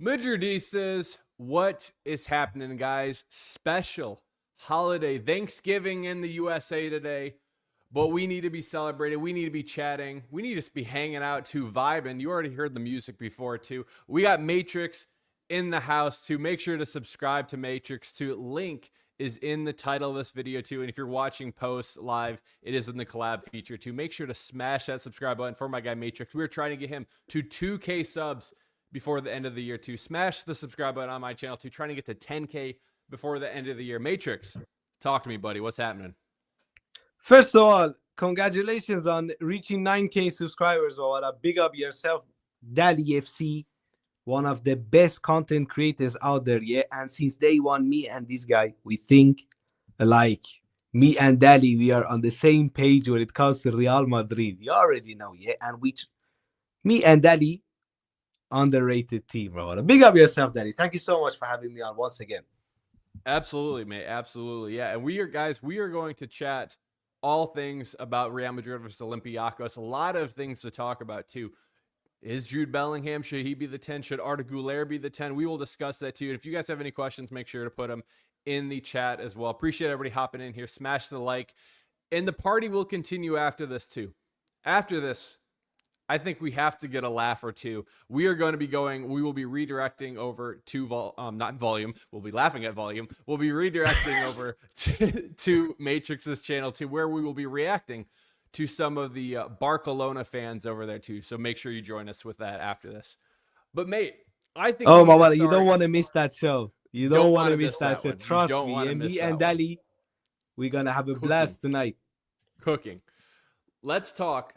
Madridistas, what is happening, guys? Special holiday Thanksgiving in the USA today, but we need to be celebrating. We need to be chatting. We need to be hanging out too, vibing. You already heard the music before too. We got Matrix in the house too. Make sure to subscribe to Matrix too. Link is in the title of this video too. And if you're watching post live, it is in the collab feature too. Make sure to smash that subscribe button for my guy Matrix. We're trying to get him to 2K subs before the end of the year too. Smash the subscribe button on my channel too. Trying to get to 10K before the end of the year. Matrix, talk to me, buddy. What's happening? First of all, congratulations on reaching 9K subscribers. Big up yourself, Dali FC, one of the best content creators out there. Yeah, and since day one, me and this guy, we think alike. Me and Dali, we are on the same page when it comes to Real Madrid. You already know, yeah. And me and Dali, underrated team, bro. Big up yourself, Dali. Thank you so much for having me on once again. Absolutely, mate. Absolutely, yeah. And we are going to chat all things about Real Madrid versus Olympiacos. A lot of things to talk about too. Is Jude Bellingham, should he be the 10? Should Arda be the 10? We will discuss that too. And if you guys have any questions, make sure to put them in the chat as well. Appreciate everybody hopping in here. Smash the like. And the party will continue after this too. After this, I think we have to get a laugh or two. We will be redirecting over to not volume. We'll be laughing at volume. We'll be redirecting over to Matrix's channel too, where we will be reacting to some of the Barcelona fans over there too. So make sure you join us with that after this. But mate, I think you don't want to miss that show. You don't want to miss that show. Trust me. Me and Dali, we're gonna have a blast tonight. Cooking. Let's talk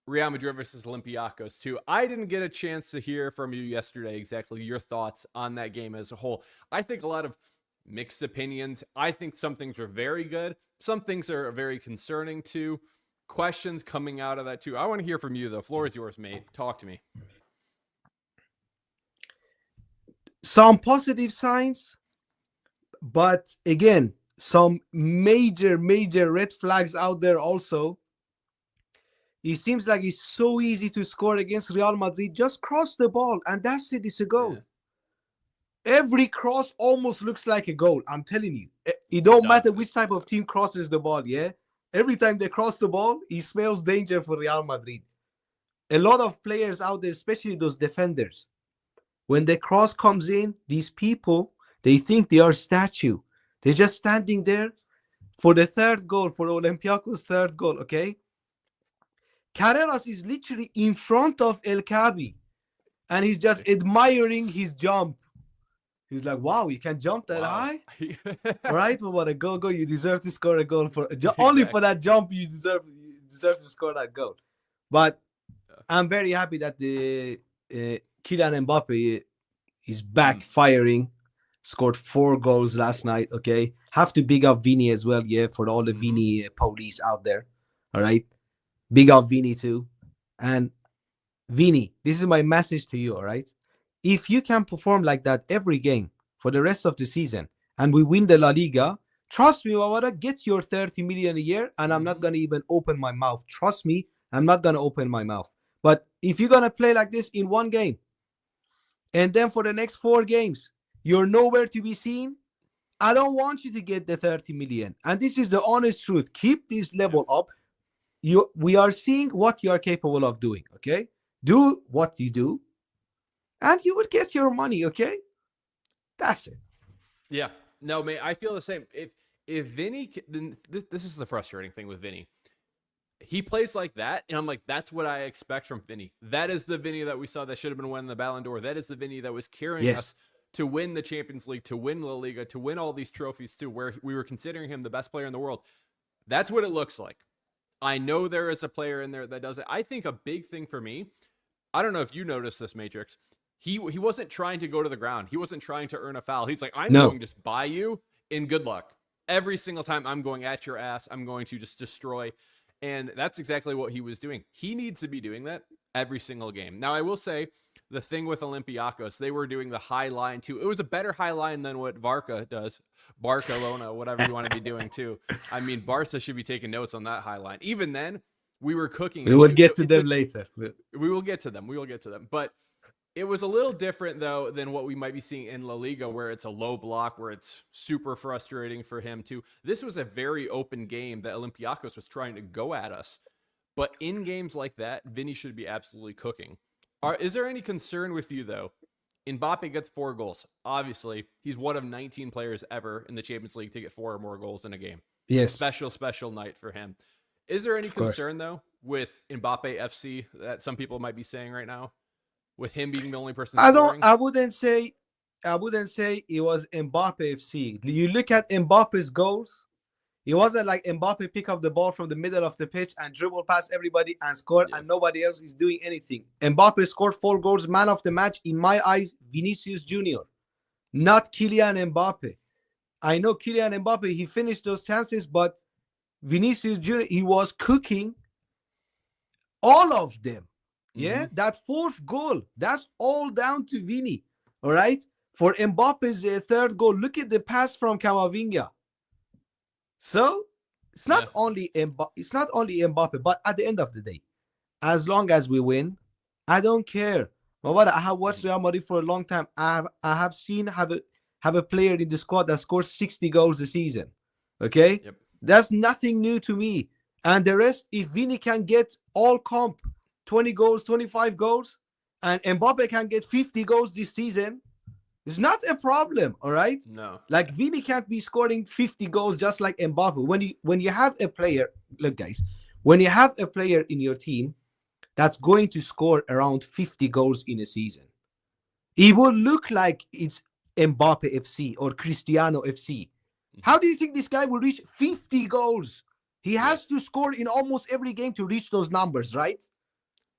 Real Madrid versus Olympiacos too. I didn't get a chance to hear from you yesterday exactly your thoughts on that game as a whole. I think a lot of mixed opinions. I think some things were very good. Some things are very concerning too. Questions coming out of that too. I want to hear from you. The floor is yours, mate. Talk to me. Some positive signs, but again, some major red flags out there also. It seems like it's so easy to score against Real Madrid. Just cross the ball, and that's it. It's a goal. Yeah. Every cross almost looks like a goal. I'm telling you. It don't matter which type of team crosses the ball, yeah? Every time they cross the ball, it smells danger for Real Madrid. A lot of players out there, especially those defenders, when the cross comes in, these people, they think they are statue. They're just standing there for the third goal, for Olympiacos' third goal, okay? Carreras is literally in front of El Kabi, and he's just admiring his jump. He's like, wow, you can jump that high? All right, but what a go. You deserve to score a goal. Only for that jump, you deserve to score that goal. But I'm very happy that the Kylian Mbappé is back firing. Scored 4 goals last night, okay? Have to big up Vini as well, yeah, for all the Vini police out there, all right? Big up Vini too. And Vini, this is my message to you, all right? If you can perform like that every game for the rest of the season and we win the La Liga, trust me, Wawada, get your 30 million a year and I'm not going to even open my mouth. Trust me, I'm not going to open my mouth. But if you're going to play like this in one game and then for the next 4 games, you're nowhere to be seen, I don't want you to get the 30 million. And this is the honest truth. Keep this level up. We are seeing what you are capable of doing, okay? Do what you do, and you will get your money, okay? That's it. Yeah. No, man, I feel the same. If Vini, this is the frustrating thing with Vini. He plays like that, and I'm like, that's what I expect from Vini. That is the Vini that we saw that should have been winning the Ballon d'Or. That is the Vini that was carrying us to win the Champions League, to win La Liga, to win all these trophies too, where we were considering him the best player in the world. That's what it looks like. I know there is a player in there that does it. I think a big thing for me, I don't know if you noticed this, Matrix. He wasn't trying to go to the ground. He wasn't trying to earn a foul. He's like, I'm going to just buy you in good luck. Every single time I'm going at your ass, I'm going to just destroy. And that's exactly what he was doing. He needs to be doing that every single game. Now, I will say the thing with Olympiacos, they were doing the high line too. It was a better high line than what Barca does. Barcelona, whatever you want to be doing too. I mean, Barca should be taking notes on that high line. Even then, we were cooking. We will get to them later. We will get to them. We will get to them. But It was a little different, though, than what we might be seeing in La Liga, where it's a low block, where it's super frustrating for him, too. This was a very open game that Olympiacos was trying to go at us. But in games like that, Vini should be absolutely cooking. Is there any concern with you, though? Mbappé gets 4 goals. Obviously, he's one of 19 players ever in the Champions League to get 4 or more goals in a game. Yes. Special night for him. Is there any concern, though, with Mbappé FC that some people might be saying right now? With him being the only person scoring? I wouldn't say it was Mbappé FC. You look at Mbappe's goals, it wasn't like Mbappé pick up the ball from the middle of the pitch and dribble past everybody and score, and nobody else is doing anything. Mbappé scored 4 goals, man of the match, in my eyes, Vinicius Jr., not Kylian Mbappé. I know Kylian Mbappé, he finished those chances, but Vinicius Jr., he was cooking all of them. Yeah, that 4th goal, that's all down to Vini. All right. For Mbappe's 3rd goal, look at the pass from Camavinga. So it's not only Mbappe, but at the end of the day, as long as we win, I don't care. But I have watched Real Madrid for a long time. I have seen have a player in the squad that scores 60 goals a season. Okay, that's nothing new to me. And the rest, if Vini can get all comp 20 goals, 25 goals, and Mbappe can get 50 goals this season, it's not a problem, all right? No. Like, Vini can't be scoring 50 goals just like Mbappe. When you have a player, look, guys, when you have a player in your team that's going to score around 50 goals in a season, it will look like it's Mbappe FC or Cristiano FC. How do you think this guy will reach 50 goals? He has to score in almost every game to reach those numbers, right?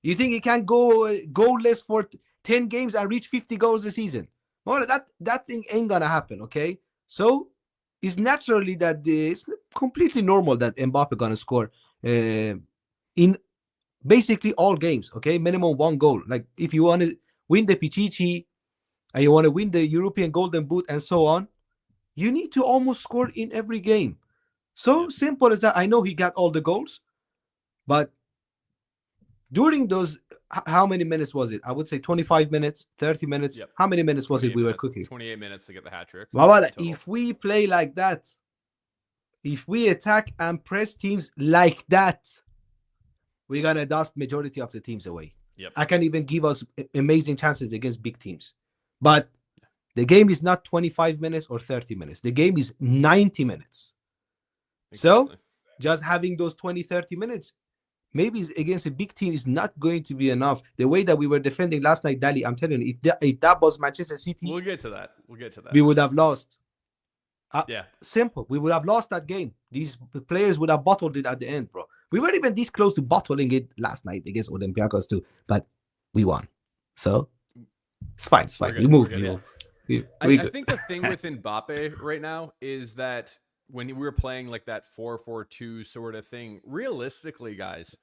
You think he can go goalless for 10 games and reach 50 goals a season? Well, that thing ain't gonna happen, okay? So it's naturally that it's completely normal that Mbappe gonna score in basically all games, okay? Minimum 1 goal. Like, if you want to win the Pichichi and you want to win the European Golden Boot and so on, you need to almost score in every game. So simple as that. I know he got all the goals, but during those, how many minutes was it? I would say 25 minutes, 30 minutes. How many minutes was it we were cooking? 28 minutes to get the hat trick. If we play like that, if we attack and press teams like that, we're going to dust majority of the teams away. I can even give us amazing chances against big teams. But the game is not 25 minutes or 30 minutes. The game is 90 minutes. Exactly. So just having those 20, 30 minutes, maybe against a big team is not going to be enough. The way that we were defending last night, Dali, I'm telling you, if that was Manchester City, we'll get to that. We would have lost. Yeah. Simple. We would have lost that game. These players would have bottled it at the end, bro. We weren't even this close to bottling it last night against Olympiacos too, but we won. So it's fine. It's fine. We moved. I think the thing with Mbappe right now is that when we were playing like that 4-4-2 sort of thing, realistically, guys,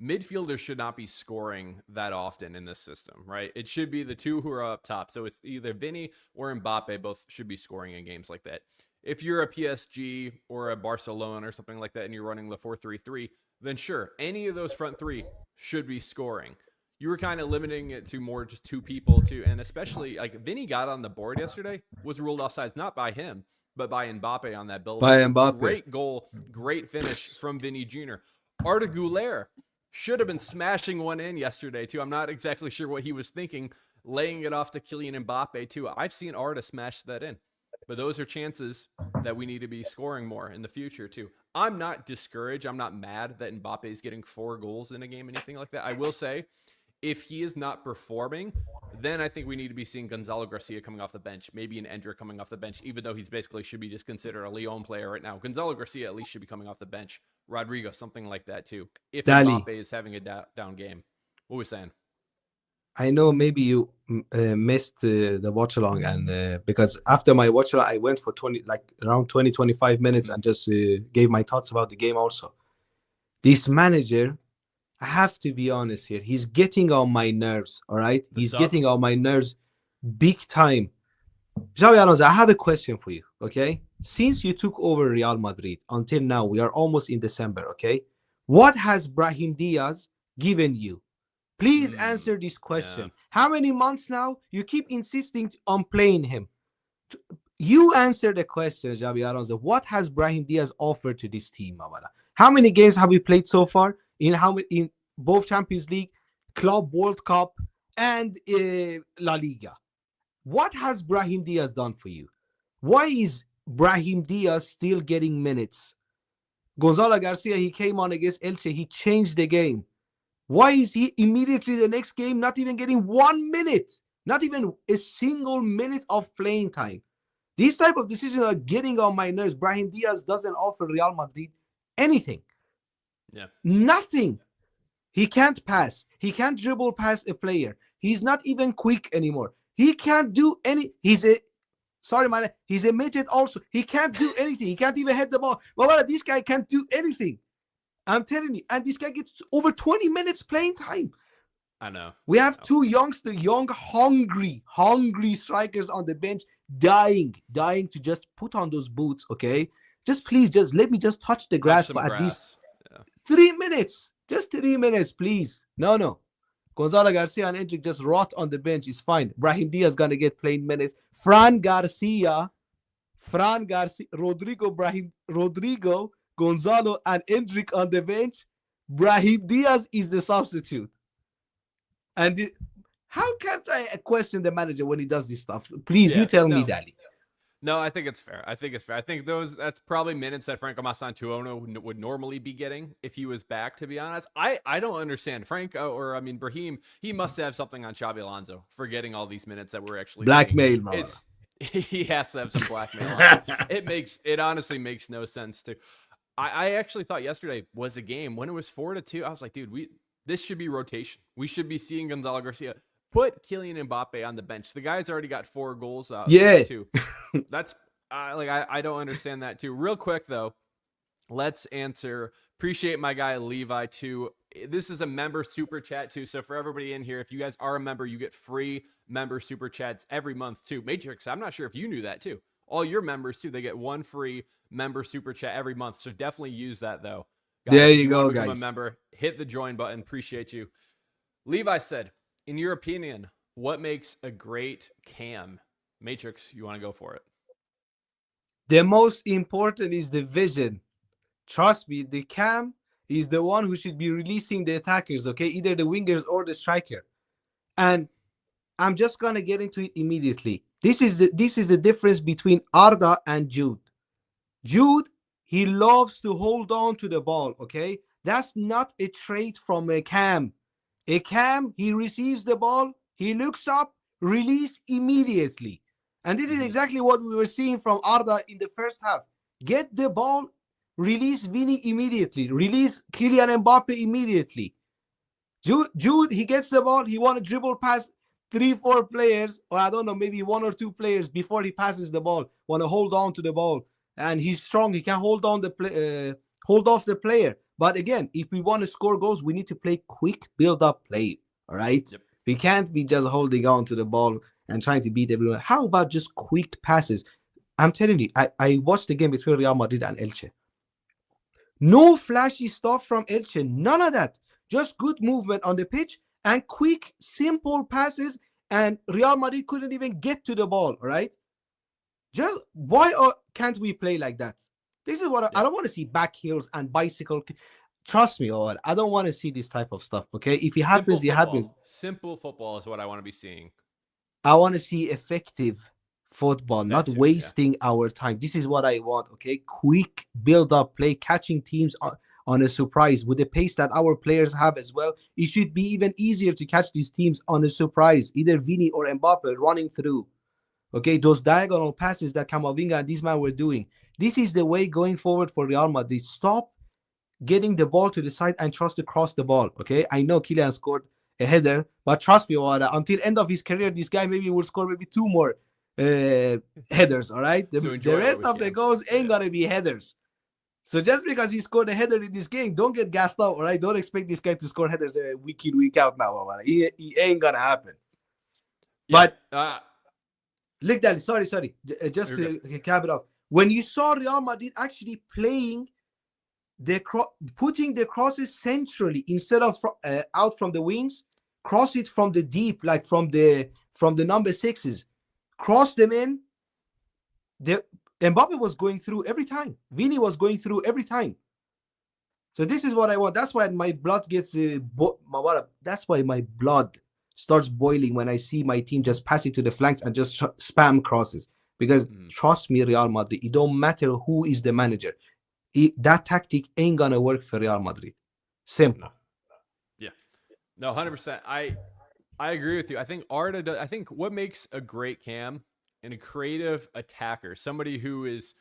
midfielders should not be scoring that often in this system, right? It should be the two who are up top. So it's either Vini or Mbappe, both should be scoring in games like that. If you're a PSG or a Barcelona or something like that and you're running the 4-3-3, then sure, any of those front three should be scoring. You were kind of limiting it to more just 2 people too, and especially like Vini got on the board yesterday, was ruled offside not by him, but by Mbappe on that build. By Mbappe. Great goal, great finish from Vini Jr. Arda should have been smashing one in yesterday too. I'm not exactly sure what he was thinking, laying it off to Kylian Mbappe too. I've seen Arda smash that in. But those are chances that we need to be scoring more in the future too. I'm not discouraged. I'm not mad that Mbappe is getting 4 goals in a game, anything like that. I will say, if he is not performing, then I think we need to be seeing Gonzalo Garcia coming off the bench, maybe an Endra coming off the bench, even though he's basically should be just considered a Lyon player right now. Gonzalo Garcia at least should be coming off the bench. Rodrigo, something like that too. If Mbappe is having a down game. What were we saying? I know maybe you missed the watch along, and because after my watch along, I went for around 20-25 minutes and just gave my thoughts about the game also. This manager, I have to be honest here, he's getting on my nerves, all right? He's getting on my nerves big time. Xavi Alonso, I have a question for you, okay? Since you took over Real Madrid until now, we are almost in December, okay? What has Brahim Diaz given you? Please answer this question. How many months now you keep insisting on playing him? You answer the question, Javi Alonso. What has Brahim Diaz offered to this team, Mawala? How many games have we played so far? In both Champions League, Club World Cup, and La Liga. What has Brahim Diaz done for you? Why is Brahim Diaz still getting minutes? Gonzalo Garcia, he came on against Elche. He changed the game. Why is he immediately the next game not even getting 1 minute? Not even a single minute of playing time. These type of decisions are getting on my nerves. Brahim Diaz doesn't offer Real Madrid anything. Yeah. Nothing. He can't pass. He can't dribble past a player. He's not even quick anymore. He can't do any. He's a midget also. He can't do anything. He can't even head the ball. Well, this guy can't do anything. I'm telling you. And this guy gets over 20 minutes playing time. I know. We have two young, hungry strikers on the bench, dying to just put on those boots, okay? Please let me just touch the grass for at least 3 minutes. Just 3 minutes, please. No. Gonzalo Garcia and Endrick just rot on the bench. It's fine. Brahim Diaz gonna get playing minutes. Fran Garcia, Rodrigo, Gonzalo, and Endrick on the bench. Brahim Diaz is the substitute. And how can't I question the manager when he does this stuff? Please, you tell me, Dali. No, I think it's fair. I think that's probably minutes that Franco Masantuono would normally be getting if he was back, to be honest. I don't understand. Brahim, he must have something on Xabi Alonso for getting all these minutes that we're actually blackmail. He has to have some blackmail. It honestly makes no sense to. I actually thought yesterday was a game when it was 4-2. I was like, dude, this should be rotation. We should be seeing Gonzalo Garcia. Put Kylian Mbappé on the bench. The guy's already got 4 goals. Too. That's I don't understand that too. Real quick though, let's answer. Appreciate my guy Levi too. This is a member super chat too. So for everybody in here, if you guys are a member, you get free member super chats every month too. Matrix, I'm not sure if you knew that too. All your members too, they get 1 free member super chat every month. So definitely use that though. Guys, there you go, guys. Become a member, hit the join button. Appreciate you. Levi said, in your opinion, what makes a great cam? Matrix, you want to go for it? The most important is the vision. Trust me, the cam is the one who should be releasing the attackers, okay? Either the wingers or the striker. And I'm just going to get into it immediately. This is the difference between Arda and Jude. Jude, he loves to hold on to the ball, okay? That's not a trait from a cam. A cam, he receives the ball, he looks up, release immediately. And this is exactly what we were seeing from Arda in the first half. Get the ball, release Vini immediately, release Kylian Mbappé immediately. Jude, he gets the ball, he want to dribble past 3-4 players, or I don't know, maybe 1 or 2 players before he passes the ball, want to hold on to the ball. And he's strong, he can hold off the player. But again, if we want to score goals, we need to play quick build-up play, all right? Yep. We can't be just holding on to the ball and trying to beat everyone. How about just quick passes? I'm telling you, I watched the game between Real Madrid and Elche. No flashy stuff from Elche, none of that. Just good movement on the pitch and quick, simple passes, and Real Madrid couldn't even get to the ball, all right? Just why can't we play like that? This is what I don't want to see back heels and bicycle. Trust me, I don't want to see this type of stuff, okay? If it happens, it happens. Simple football is what I want to be seeing. I want to see effective football, not wasting our time. This is what I want, okay? Quick build-up play, catching teams on a surprise. With the pace that our players have as well, it should be even easier to catch these teams on a surprise. Either Vini or Mbappe running through. Okay, those diagonal passes that Camavinga and this man were doing. This is the way going forward for Real Madrid. Stop getting the ball to the side and trust to cross the ball, okay? I know Kylian scored a header, but trust me, until end of his career, this guy maybe will score maybe 2 more headers, all right? The rest of the goals ain't going to be headers. So just because he scored a header in this game, don't get gassed up, all right? Don't expect this guy to score headers week in, week out now, all right? It ain't going to happen. Yeah. But... Look, Dali, sorry. Just to cap it off. When you saw Real Madrid actually playing, putting the crosses centrally instead of out from the wings, cross it from the deep, like from the number sixes, cross them in. The Mbappé was going through every time. Vini was going through every time. So this is what I want. That's why my blood gets that's why my blood starts boiling when I see my team just pass it to the flanks and just spam crosses. Because trust me, Real Madrid, it don't matter who is the manager. That tactic ain't gonna work for Real Madrid. Simple. No. Yeah. No, 100%. I agree with you. I think Arda does, I think what makes a great cam and a creative attacker, somebody who is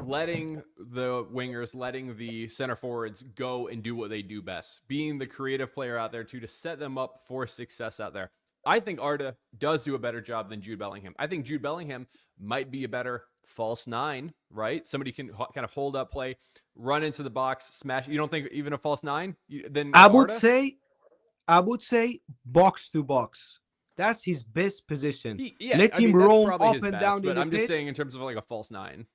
letting the wingers, letting the center forwards go and do what they do best, being the creative player out there to set them up for success out there. I think Arda does do a better job than Jude Bellingham. I think Jude Bellingham might be a better false nine, right? Somebody can kind of hold up play, run into the box, smash. You don't think even a false nine? Then I would say box to box. That's his best position. Let him roam up and down. But I'm just saying in terms of like a false nine.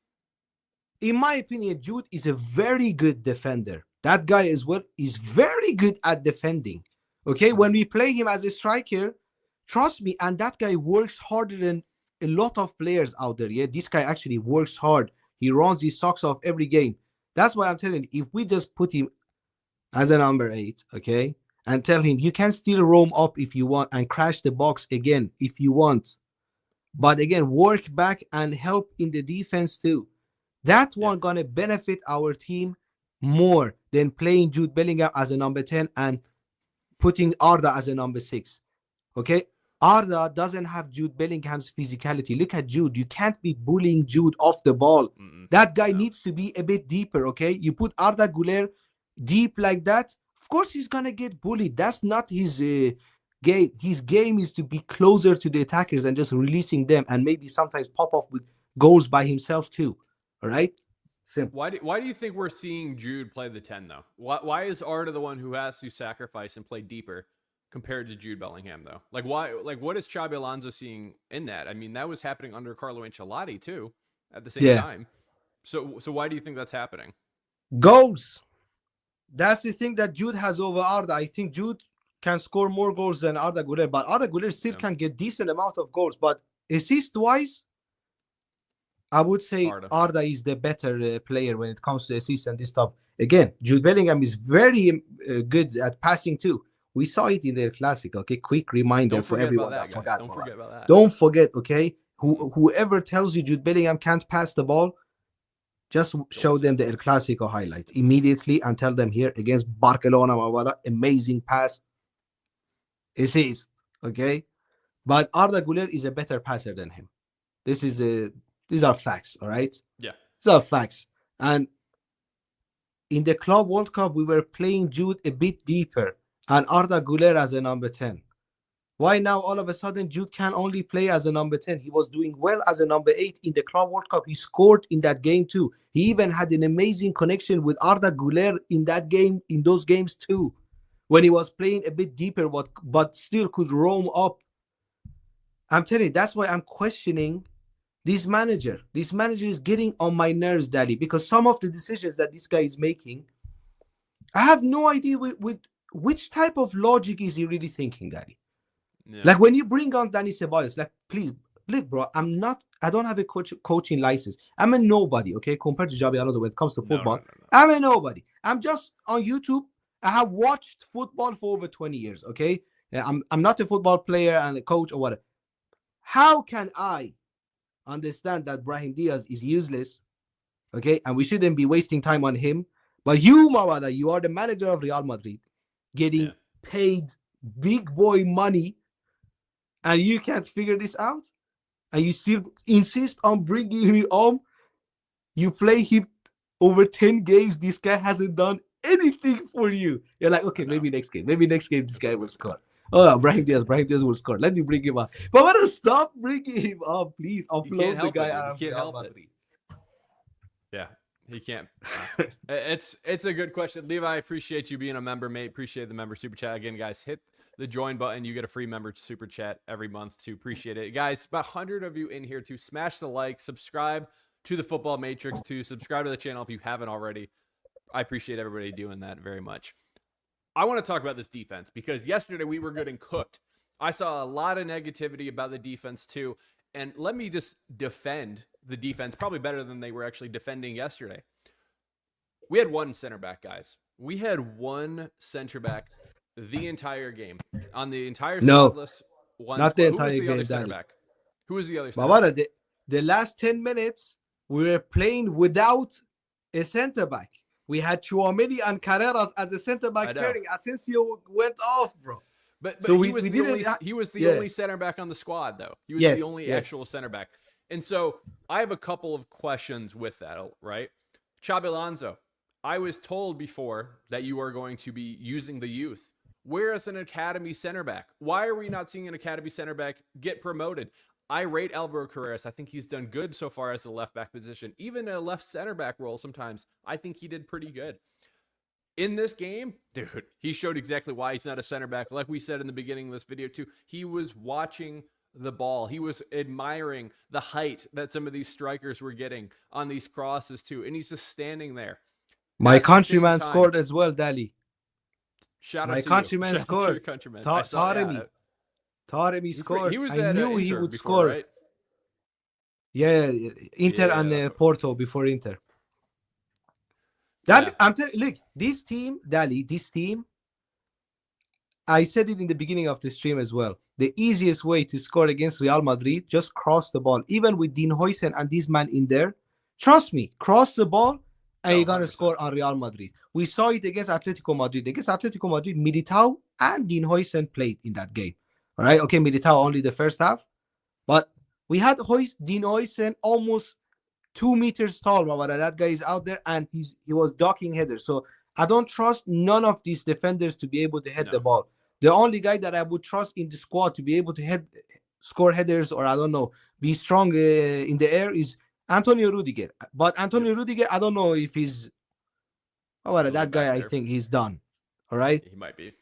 In my opinion, Jude is a very good defender. That guy is very good at defending. Okay, when we play him as a striker, trust me, and that guy works harder than a lot of players out there. Yeah, this guy actually works hard. He runs his socks off every game. That's why I'm telling you, if we just put him as a number 8, okay, and tell him you can still roam up if you want and crash the box again if you want, but again, work back and help in the defense too. That one gonna benefit our team more than playing Jude Bellingham as a number 10 and putting Arda as a number 6. Okay, Arda doesn't have Jude Bellingham's physicality. Look at Jude. You can't be bullying Jude off the ball. That guy needs to be a bit deeper. Okay, you put Arda Güler deep like that, of course he's gonna get bullied. That's not his game. His game is to be closer to the attackers and just releasing them, and maybe sometimes pop off with goals by himself too. All right. Simple. Why do you think we're seeing Jude play the 10 though? Why is Arda the one who has to sacrifice and play deeper compared to Jude Bellingham though? Like why? Like what is Xabi Alonso seeing in that? I mean, that was happening under Carlo Ancelotti too, at the same time. So why do you think that's happening? Goals. That's the thing that Jude has over Arda. I think Jude can score more goals than Arda Güler, but Arda Güler still can get decent amount of goals. But assist-wise, I would say Arda is the better player when it comes to assists and this stuff. Again, Jude Bellingham is very good at passing too. We saw it in their classic. Okay, quick reminder for everyone that forgot. Don't forget about that. Don't forget. Okay, whoever tells you Jude Bellingham can't pass the ball, just show them the El Clasico highlight immediately and tell them here against Barcelona, amazing pass, assist. Okay, but Arda Güler is a better passer than him. These are facts, all right? Yeah. These are facts. And in the Club World Cup, we were playing Jude a bit deeper and Arda Güler as a number 10. Why now all of a sudden Jude can only play as a number 10? He was doing well as a number 8 in the Club World Cup. He scored in that game too. He even had an amazing connection with Arda Güler in that game, in those games too, when he was playing a bit deeper, but still could roam up. I'm telling you, that's why I'm questioning this manager. This manager is getting on my nerves, Daddy, because some of the decisions that this guy is making, I have no idea with which type of logic is he really thinking, Daddy. Yeah. Like when you bring on Dani Ceballos, like please, bro, I don't have a coaching license. I'm a nobody, okay, compared to Xabi Alonso when it comes to football. No. I'm a nobody. I'm just on YouTube. I have watched football for over 20 years, okay? I'm not a football player and a coach or whatever. How can I understand that Brahim Diaz is useless, okay, and we shouldn't be wasting time on him? But you, Mawada, you are the manager of Real Madrid, getting paid big boy money, and you can't figure this out, and you still insist on bringing him on. You play him over 10 games. This guy hasn't done anything for you. You're like, okay, maybe next game this guy will score. Oh, Brahim Diaz will score. Let me bring him up. But why don't stop bringing him up, please? Offload the guy out of Real Madrid. Yeah, he can't. It's a good question. Levi, I appreciate you being a member, mate. Appreciate the member super chat. Again, guys, hit the join button. You get a free member super chat every month to appreciate it. Guys, about 100 of you in here to smash the like, subscribe to the Football Matrix, to subscribe to the channel if you haven't already. I appreciate everybody doing that very much. I want to talk about this defense because yesterday we were getting cooked. I saw a lot of negativity about the defense too. And let me just defend the defense probably better than they were actually defending yesterday. We had one center back, guys. We had one center back the entire game. On the entire squad list, not the entire game. Who was the other center back? Who was the other center back? The last 10 minutes, we were playing without a center back. We had Chouameni and Carreras as a center back pairing. Asensio went off, bro. But so he was the only center back on the squad, though. He was the only actual center back. And so I have a couple of questions with that, right? Xabi Alonso, I was told before that you are going to be using the youth. Where is an academy center back? Why are we not seeing an academy center back get promoted? I rate Alvaro Carreras. I think he's done good so far as a left back position. Even a left center back role sometimes, I think he did pretty good. In this game, dude, he showed exactly why he's not a center back. Like we said in the beginning of this video too, he was watching the ball. He was admiring the height that some of these strikers were getting on these crosses too. And he's just standing there. My countryman scored as well, Dali. Shout out my to countryman you. scored. Taremi scored. He was I knew he would score. Right? Yeah, Inter and Porto before Inter. I'm telling look, this team, Dali, this team, I said it in the beginning of the stream as well. The easiest way to score against Real Madrid, just cross the ball. Even with Dean Huijsen and this man in there, trust me, cross the ball and you're going to score on Real Madrid. We saw it against Atletico Madrid. Against Atletico Madrid, Militao and Dean Huijsen played in that game. All right, okay, Militao only the first half. But we had Dean Huijsen almost 2 meters tall. That guy is out there and he was ducking headers. So I don't trust none of these defenders to be able to head the ball. The only guy that I would trust in the squad to be able to score headers or I don't know, be strong in the air is Antonio Rudiger. But Antonio Rudiger, I don't know if he's that guy. I think he's done. All right. He might be.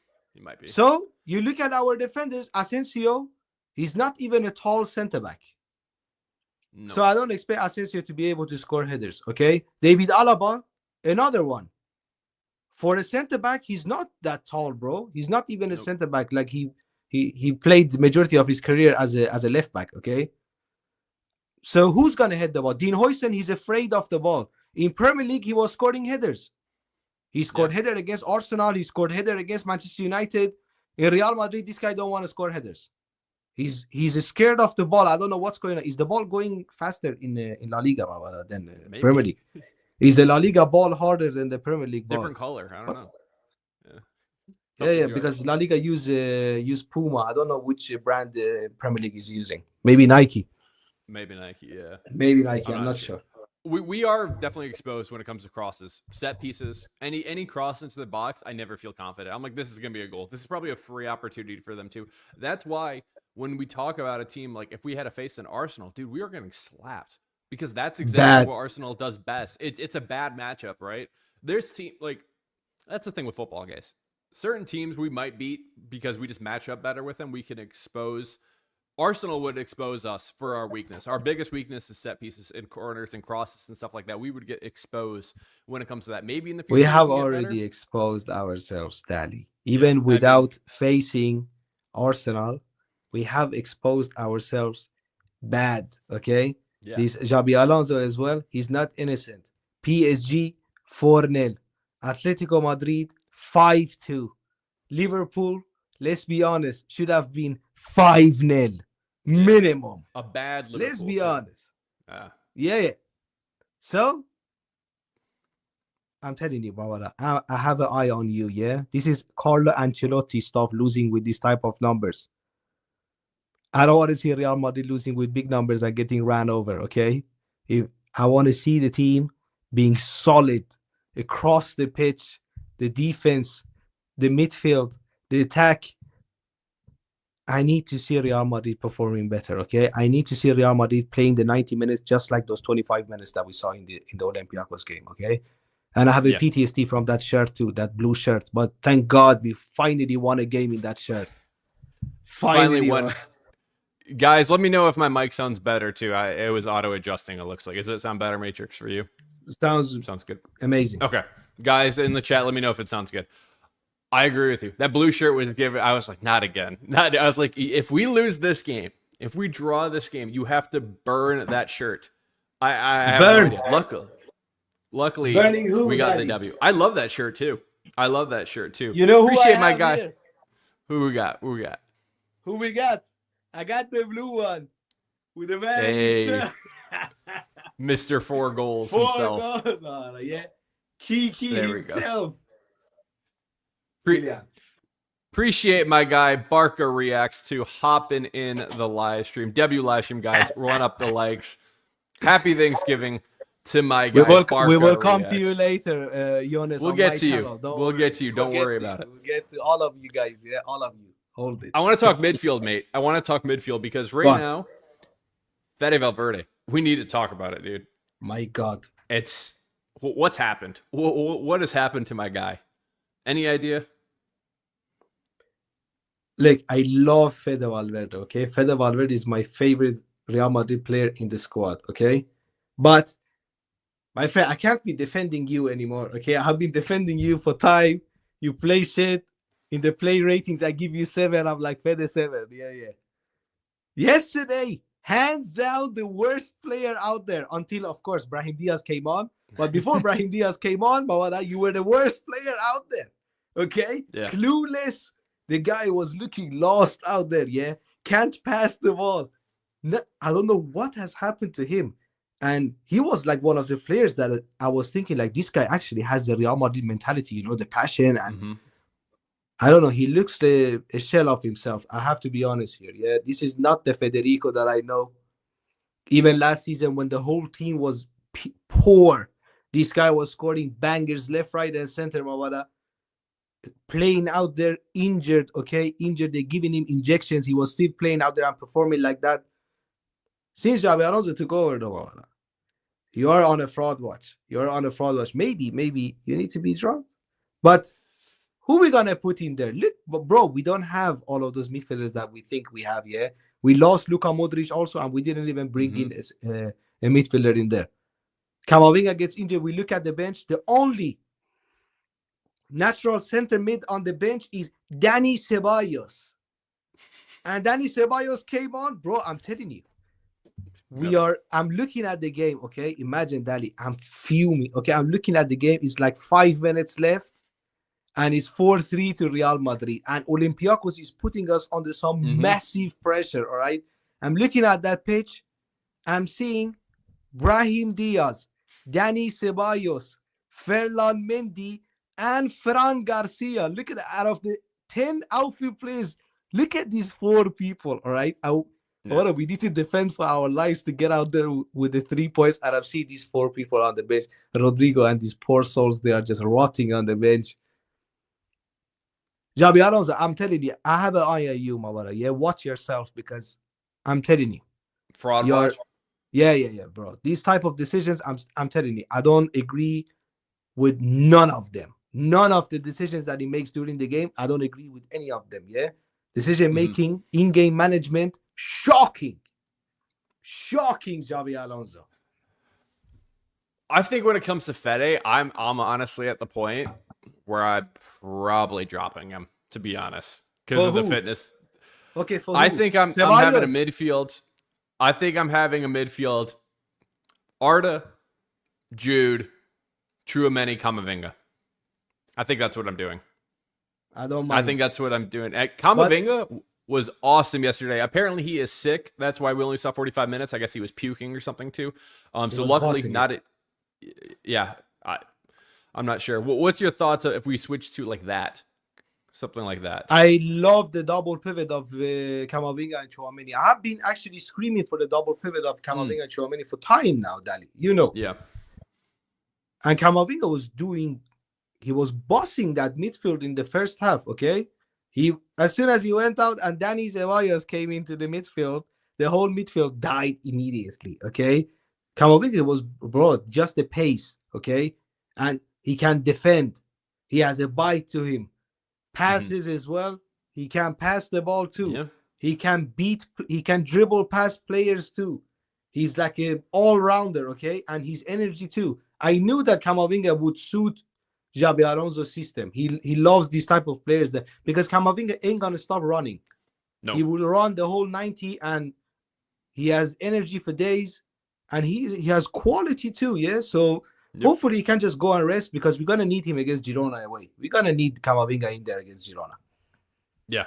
So you look at our defenders. Asensio, he's not even a tall center back. No. So I don't expect Asensio to be able to score headers. Okay. David Alaba, another one. For a center back, he's not that tall, bro. He's not even a center back. Like he played the majority of his career as a left back. Okay. So who's gonna head the ball? Dean Huijsen, he's afraid of the ball. In Premier League, he was scoring headers. He scored header against Arsenal. He scored header against Manchester United. In Real Madrid, this guy don't want to score headers. He's scared of the ball. I don't know what's going on. Is the ball going faster in La Liga than Premier League? Is the La Liga ball harder than the Premier League ball? Different color. I don't know. Yeah, because La Liga use Puma. I don't know which brand Premier League is using. Maybe Nike. Maybe Nike, yeah. Maybe Nike. I'm not sure. We are definitely exposed when it comes to crosses, set pieces, any cross into the box. I never feel confident. I'm like, this is gonna be a goal. This is probably a free opportunity for them too. That's why when we talk about a team like if we had to face an Arsenal, dude, we are getting slapped because that's exactly what Arsenal does best. It's a bad matchup, right? There's team like that's the thing with football, guys. Certain teams we might beat because we just match up better with them. We can expose. Arsenal would expose us for our weakness. Our biggest weakness is set pieces and corners and crosses and stuff like that. We would get exposed when it comes to that. Maybe in the future we have already exposed ourselves, Dali. Even without facing Arsenal, we have exposed ourselves bad. Okay, this Xabi Alonso as well. He's not innocent. PSG 4-0, Atletico Madrid 5-2, Liverpool. Let's be honest, should have been 5-0 minimum. A bad Liverpool. Let's be honest. Yeah. So I'm telling you, Bawala, I have an eye on you. Yeah, this is Carlo Ancelotti stuff. Losing with this type of numbers. I don't want to see Real Madrid losing with big numbers and getting ran over. Okay, I want to see the team being solid across the pitch, the defense, the midfield, the attack. I need to see Real Madrid performing better, okay? I need to see Real Madrid playing the 90 minutes just like those 25 minutes that we saw in the Olympiacos game, okay? And I have a PTSD from that shirt too, that blue shirt. But thank God we finally won a game in that shirt. Finally won. Guys, let me know if my mic sounds better too. It was auto-adjusting, it looks like. Does it sound better, Matrix, for you? Sounds good. Amazing. Okay. Guys, in the chat, let me know if it sounds good. I agree with you. That blue shirt was given. I was like, not again. I was like, if we lose this game, if we draw this game, you have to burn that shirt. I have no idea. Luckily, Burning who, we got the Daddy? W. I love that shirt too. I love that shirt too. You know who Appreciate I my have guy. here? Who we got? Who we got? Who we got? I got the blue one with the man. Hey. Mr. 4 goals himself. Goals. Oh, yeah. Kiki There we go. himself. Appreciate my guy Barca Reacts to hopping in the live stream. W live stream, guys. Run up the likes. Happy Thanksgiving to my guy. We will come to you later, Jonas. We'll get to you. We'll get to you. Don't worry about it. We'll get to all of you guys. Yeah, all of you. Hold it. I want to talk midfield, mate. I want to talk midfield because right now, Fede Valverde. We need to talk about it, dude. My God. It's what's happened. What has happened to my guy? Any idea? Look, I love Fede Valverde, okay? Fede Valverde is my favorite Real Madrid player in the squad, okay? But, my friend, I can't be defending you anymore, okay? I have been defending you for time. You play shit. In the play ratings, I give you 7. I'm like, Fede 7. Yeah. Yesterday, hands down, the worst player out there. Until, of course, Brahim Diaz came on. But before Brahim Diaz came on, Mawada, you were the worst player out there, okay? Yeah. Clueless. The guy was looking lost out there, yeah? Can't pass the ball. No, I don't know what has happened to him. And he was like one of the players that I was thinking, like, this guy actually has the Real Madrid mentality, you know, the passion. And I don't know, he looks a shell of himself. I have to be honest here, yeah? This is not the Federico that I know. Even last season when the whole team was poor, this guy was scoring bangers left, right, and center, Mawada. Playing out there injured, okay? Injured, they're giving him injections. He was still playing out there and performing like that. Since Xabi Alonso took over, though, you are on a fraud watch. You're on a fraud watch. Maybe you need to be drunk. But who we going to put in there? Look, bro, we don't have all of those midfielders that we think we have, yeah? We lost Luka Modric also, and we didn't even bring in a midfielder in there. Camavinga gets injured. We look at the bench. The only natural center mid on the bench is Dani Ceballos. And Dani Ceballos came on, bro, I'm telling you. I'm looking at the game, okay? Imagine, Dali, I'm fuming, okay? I'm looking at the game. It's like 5 minutes left, and it's 4-3 to Real Madrid. And Olympiacos is putting us under some massive pressure, all right? I'm looking at that pitch. I'm seeing Brahim Diaz, Dani Ceballos, Ferland Mendy, and Fran Garcia. Look at that. Out of the 10 outfield players, look at these 4 people, all right? We need to defend for our lives to get out there with the 3 points. And I've seen these 4 people on the bench. Rodrigo and these poor souls, they are just rotting on the bench. Xabi Alonso, I'm telling you, I have an eye on you, my brother. Yeah, watch yourself, because I'm telling you. Fraud watch? Yeah, bro. These type of decisions, I'm telling you, I don't agree with none of them. None of the decisions that he makes during the game, I don't agree with any of them, yeah? Decision making, in-game management, shocking, Xabi Alonso. I think when it comes to Fede, I'm honestly at the point where I'm probably dropping him, to be honest, because of the fitness. Okay, I think I'm having a midfield. I think I'm having a midfield. Arda, Jude, Tchouaméni, Camavinga. I think that's what I'm doing. I don't mind. I think that's what I'm doing. Camavinga was awesome yesterday. Apparently he is sick. That's why we only saw 45 minutes. I guess he was puking or something too. So luckily not it. Yeah, I'm not sure. What's your thoughts if we switch to like that? Something like that. I love the double pivot of Camavinga and Tchouaméni. I have been actually screaming for the double pivot of Camavinga and Tchouaméni for time now, Dali. You know. Yeah. And Camavinga he was bossing that midfield in the first half, okay? As soon as he went out and Dani Ceballos came into the midfield, the whole midfield died immediately, okay? Camavinga was, bro, just the pace, okay? And he can defend. He has a bite to him. Passes as well. He can pass the ball too. Yeah. He can dribble past players too. He's like an all-rounder, okay? And his energy too. I knew that Camavinga would suit Xabi Alonso's system. He loves these type of players that because Camavinga ain't gonna stop running. No. He will run the whole 90 and he has energy for days and he has quality too, yeah? So hopefully he can just go and rest because we're gonna need him against Girona away. We're gonna need Camavinga in there against Girona. Yeah.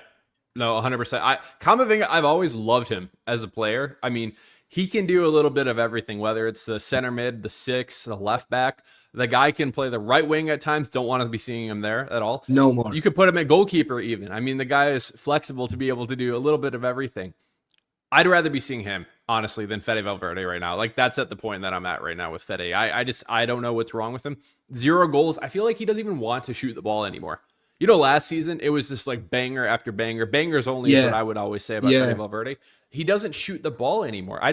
No, 100%. Camavinga, I've always loved him as a player. I mean, he can do a little bit of everything, whether it's the center mid, the 6, the left back. The guy can play the right wing at times. Don't want to be seeing him there at all. No more. You could put him at goalkeeper even. I mean, the guy is flexible to be able to do a little bit of everything. I'd rather be seeing him, honestly, than Fede Valverde right now. Like, that's at the point that I'm at right now with Fede. I don't know what's wrong with him. 0 goals. I feel like he doesn't even want to shoot the ball anymore. You know, last season, it was just like banger after banger. Bangers only is what I would always say about Fede Valverde. He doesn't shoot the ball anymore. I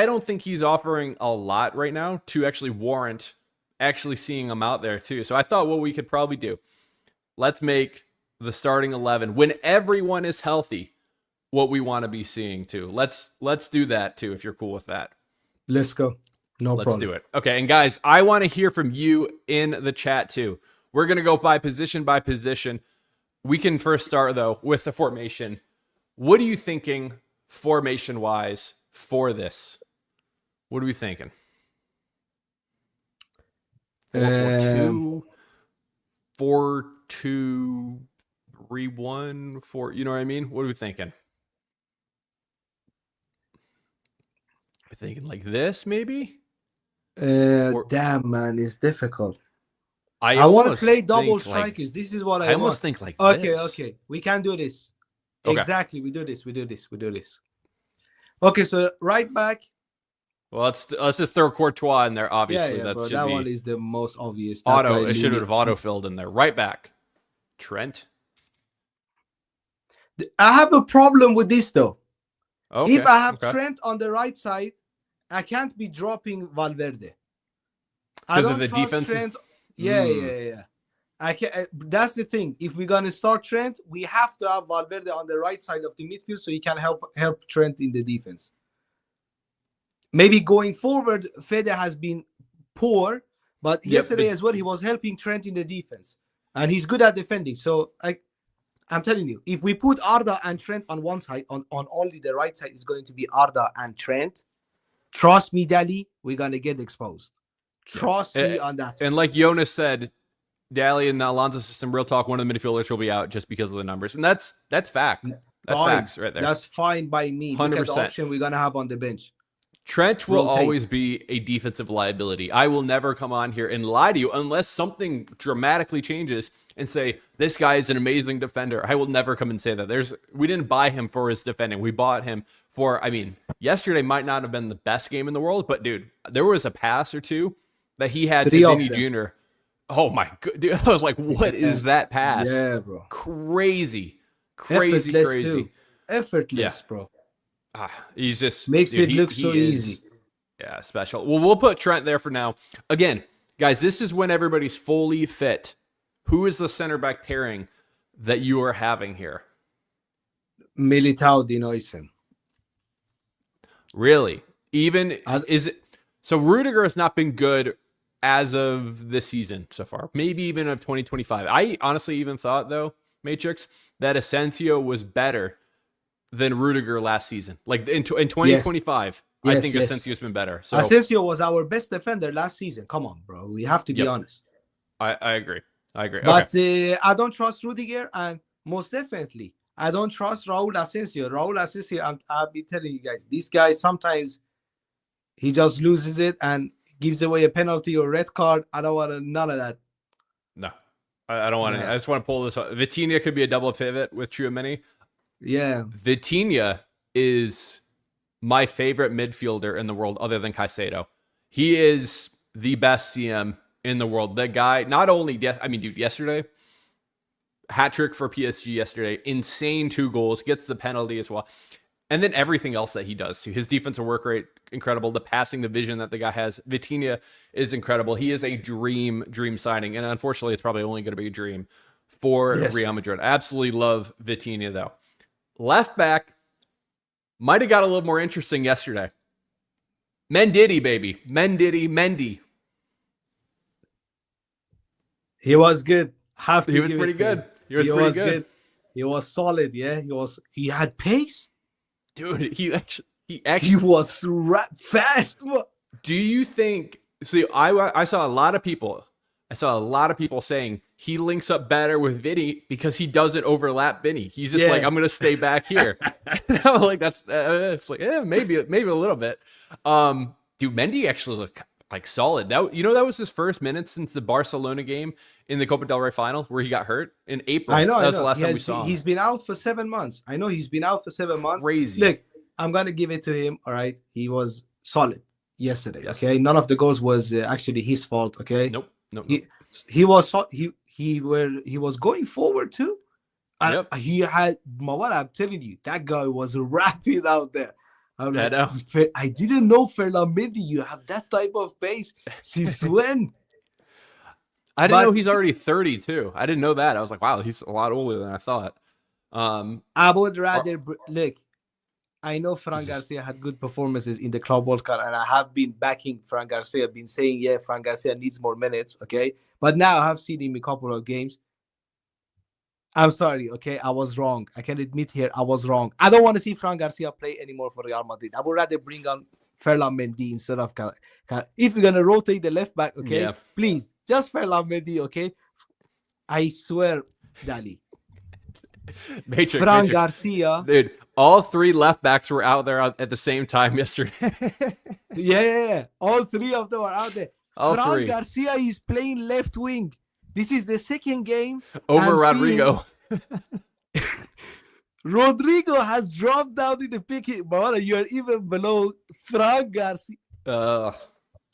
don't think he's offering a lot right now to actually warrant actually seeing him out there too. So I thought what we could probably do, let's make the starting 11 when everyone is healthy what we want to be seeing too. Let's do that too if you're cool with that. Let's go. Let's do it. Okay, and guys, I want to hear from you in the chat too. We're going to go by position. We can first start though with the formation. What are you thinking formation-wise for this? What are we thinking? 4-4-2, 4-2-3-1, 4. You know what I mean? What are we thinking? We're thinking like this, maybe. Damn, man, it's difficult. I want to play double strikers. Like, this is what I almost think like this. Okay. We can do this. Okay. Exactly. We do this. Okay, so right back. Well, let's just throw Courtois in there. Obviously, that one is the most obvious. It should have auto-filled in there. Right back, Trent. I have a problem with this though. Okay. If I have Trent on the right side, I can't be dropping Valverde. Because of the defense. Yeah. I can. That's the thing. If we're gonna start Trent, we have to have Valverde on the right side of the midfield so he can help Trent in the defense. Maybe going forward, Fede has been poor, but yesterday as well, he was helping Trent in the defense. And he's good at defending. So I'm telling you, if we put Arda and Trent on one side, on only the right side is going to be Arda and Trent. Trust me, Dali, we're going to get exposed. Trust me on that. And like Jonas said, Dali in the Alonso system, real talk, one of the midfielders will be out just because of the numbers. And that's fact. That's facts right there. That's fine by me. 100%. Look at the option we're going to have on the bench. Trent will always be a defensive liability. I will never come on here and lie to you unless something dramatically changes and say, this guy is an amazing defender. I will never come and say that. We didn't buy him for his defending. We bought him for, yesterday might not have been the best game in the world, but dude, there was a pass or two that he had to Vini Jr. Oh my god, dude. I was like, what is that pass? Yeah, bro. Crazy. Effortless, bro. He's just makes it look so easy. Yeah, special. Well, we'll put Trent there for now. Again, guys, this is when everybody's fully fit. Who is the center back pairing that you are having here? Militao de Neusen. Really? Is it so? Rudiger has not been good as of this season so far. Maybe even of 2025. I honestly even thought though, Matrix, that Asensio was better than Rudiger last season. Like in 2025, I think Asensio's been better. So Asensio was our best defender last season. Come on, bro. We have to be honest. I agree. But I don't trust Rudiger, and most definitely, I don't trust Raul Asensio. I'll be telling you guys, this guy sometimes he just loses it and gives away a penalty or red card. I don't want none of that. No, I don't want any. I just want to pull this up. Vitinha could be a double pivot with Tchouaméni. Yeah. Vitinha is my favorite midfielder in the world other than Caicedo. He is the best CM in the world. The guy, not only, yesterday, hat trick for PSG yesterday, insane 2 goals, gets the penalty as well. And then everything else that he does too. His defensive work rate, incredible. The passing, the vision that the guy has. Vitinha is incredible. He is a dream signing. And unfortunately, it's probably only going to be a dream for Real Madrid. I absolutely love Vitinha though. Left back might have got a little more interesting yesterday. Mendy, baby. Mendy. He was good. Have to He was give pretty it to him. good. He was pretty good. He was solid. Yeah, He had pace. Dude, he He actually was fast. do you think see I saw a lot of people saying he links up better with Vinny because he doesn't overlap Vinny. He's just like, I'm gonna stay back here. I'm like, that's it's like, maybe a little bit. Dude, Mendy actually looked like solid. That that was his first minutes since the Barcelona game in the Copa del Rey final where he got hurt in April. I know. That was the last time we saw him. He's been out for 7 months. I know he's been out for 7 months. Crazy. Look, I'm gonna give it to him. All right, he was solid yesterday. Yes. Okay, none of the goals was actually his fault. Okay. Nope. He was going forward too. And he had what I'm telling you, that guy was rapid out there. I'm like, I didn't know Ferland Mendy, you have that type of pace. Since when? I didn't know he's already 30 too. I didn't know that. I was like, wow, he's a lot older than I thought. I would rather look. I know Fran Garcia had good performances in the Club World Cup, and I have been backing Fran Garcia, been saying, yeah, Fran Garcia needs more minutes, okay? But now I have seen him in a couple of games. I'm sorry, okay? I was wrong. I can admit here, I was wrong. I don't want to see Fran Garcia play anymore for Real Madrid. I would rather bring on Ferland Mendy instead of... If we're going to rotate the left back, okay? Please, just Ferland Mendy, okay? I swear, Dali. Fran Garcia. Dude, all 3 left backs were out there at the same time yesterday. Yeah. All 3 of them are out there. Fran 3. Garcia is playing left wing. This is the second game. Over Rodrigo. Rodrigo has dropped down in the pick. But you are even below Fran Garcia.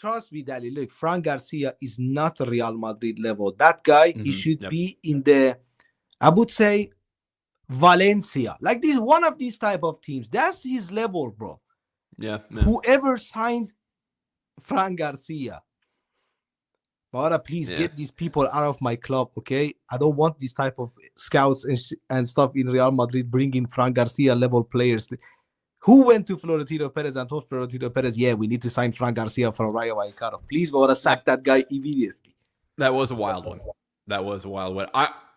Trust me, Dali. Look, Fran Garcia is not a Real Madrid level. That guy, he should be in the, I would say, Valencia. Like this, one of these type of teams. That's his level, bro. Yeah. Whoever signed Fran Garcia, Bada, please get these people out of my club, okay? I don't want this type of scouts and stuff in Real Madrid bringing Fran Garcia level players. Who went to Florentino Perez and told Florentino Perez, yeah, we need to sign Fran Garcia from Rayo Vallecano. Please, Bada, sack that guy immediately. That was a wild one.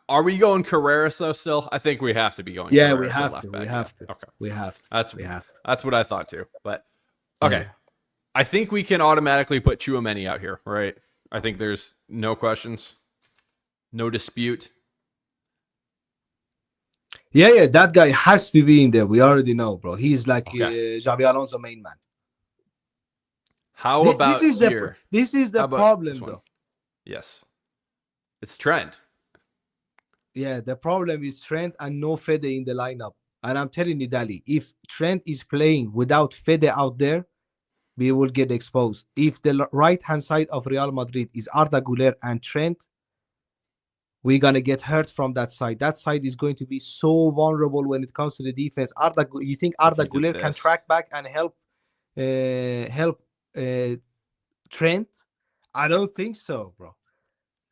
Are we going Carreras though still? I think we have to be going Carreras. We have to. Okay. We have to. That's what I thought too. But okay. Yeah. I think we can automatically put Tchouaméni out here, right? I think there's no questions. No dispute. Yeah, that guy has to be in there. We already know, bro. He's like Xabi Alonso main man. How about here? This is the problem, though. Yes. It's Trent. Yeah, the problem is Trent and no Fede in the lineup. And I'm telling you, Dali, if Trent is playing without Fede out there, we will get exposed. If the right-hand side of Real Madrid is Arda Güler and Trent, we're going to get hurt from that side. That side is going to be so vulnerable when it comes to the defense. You think Arda Güler can track back and help Trent? I don't think so, bro.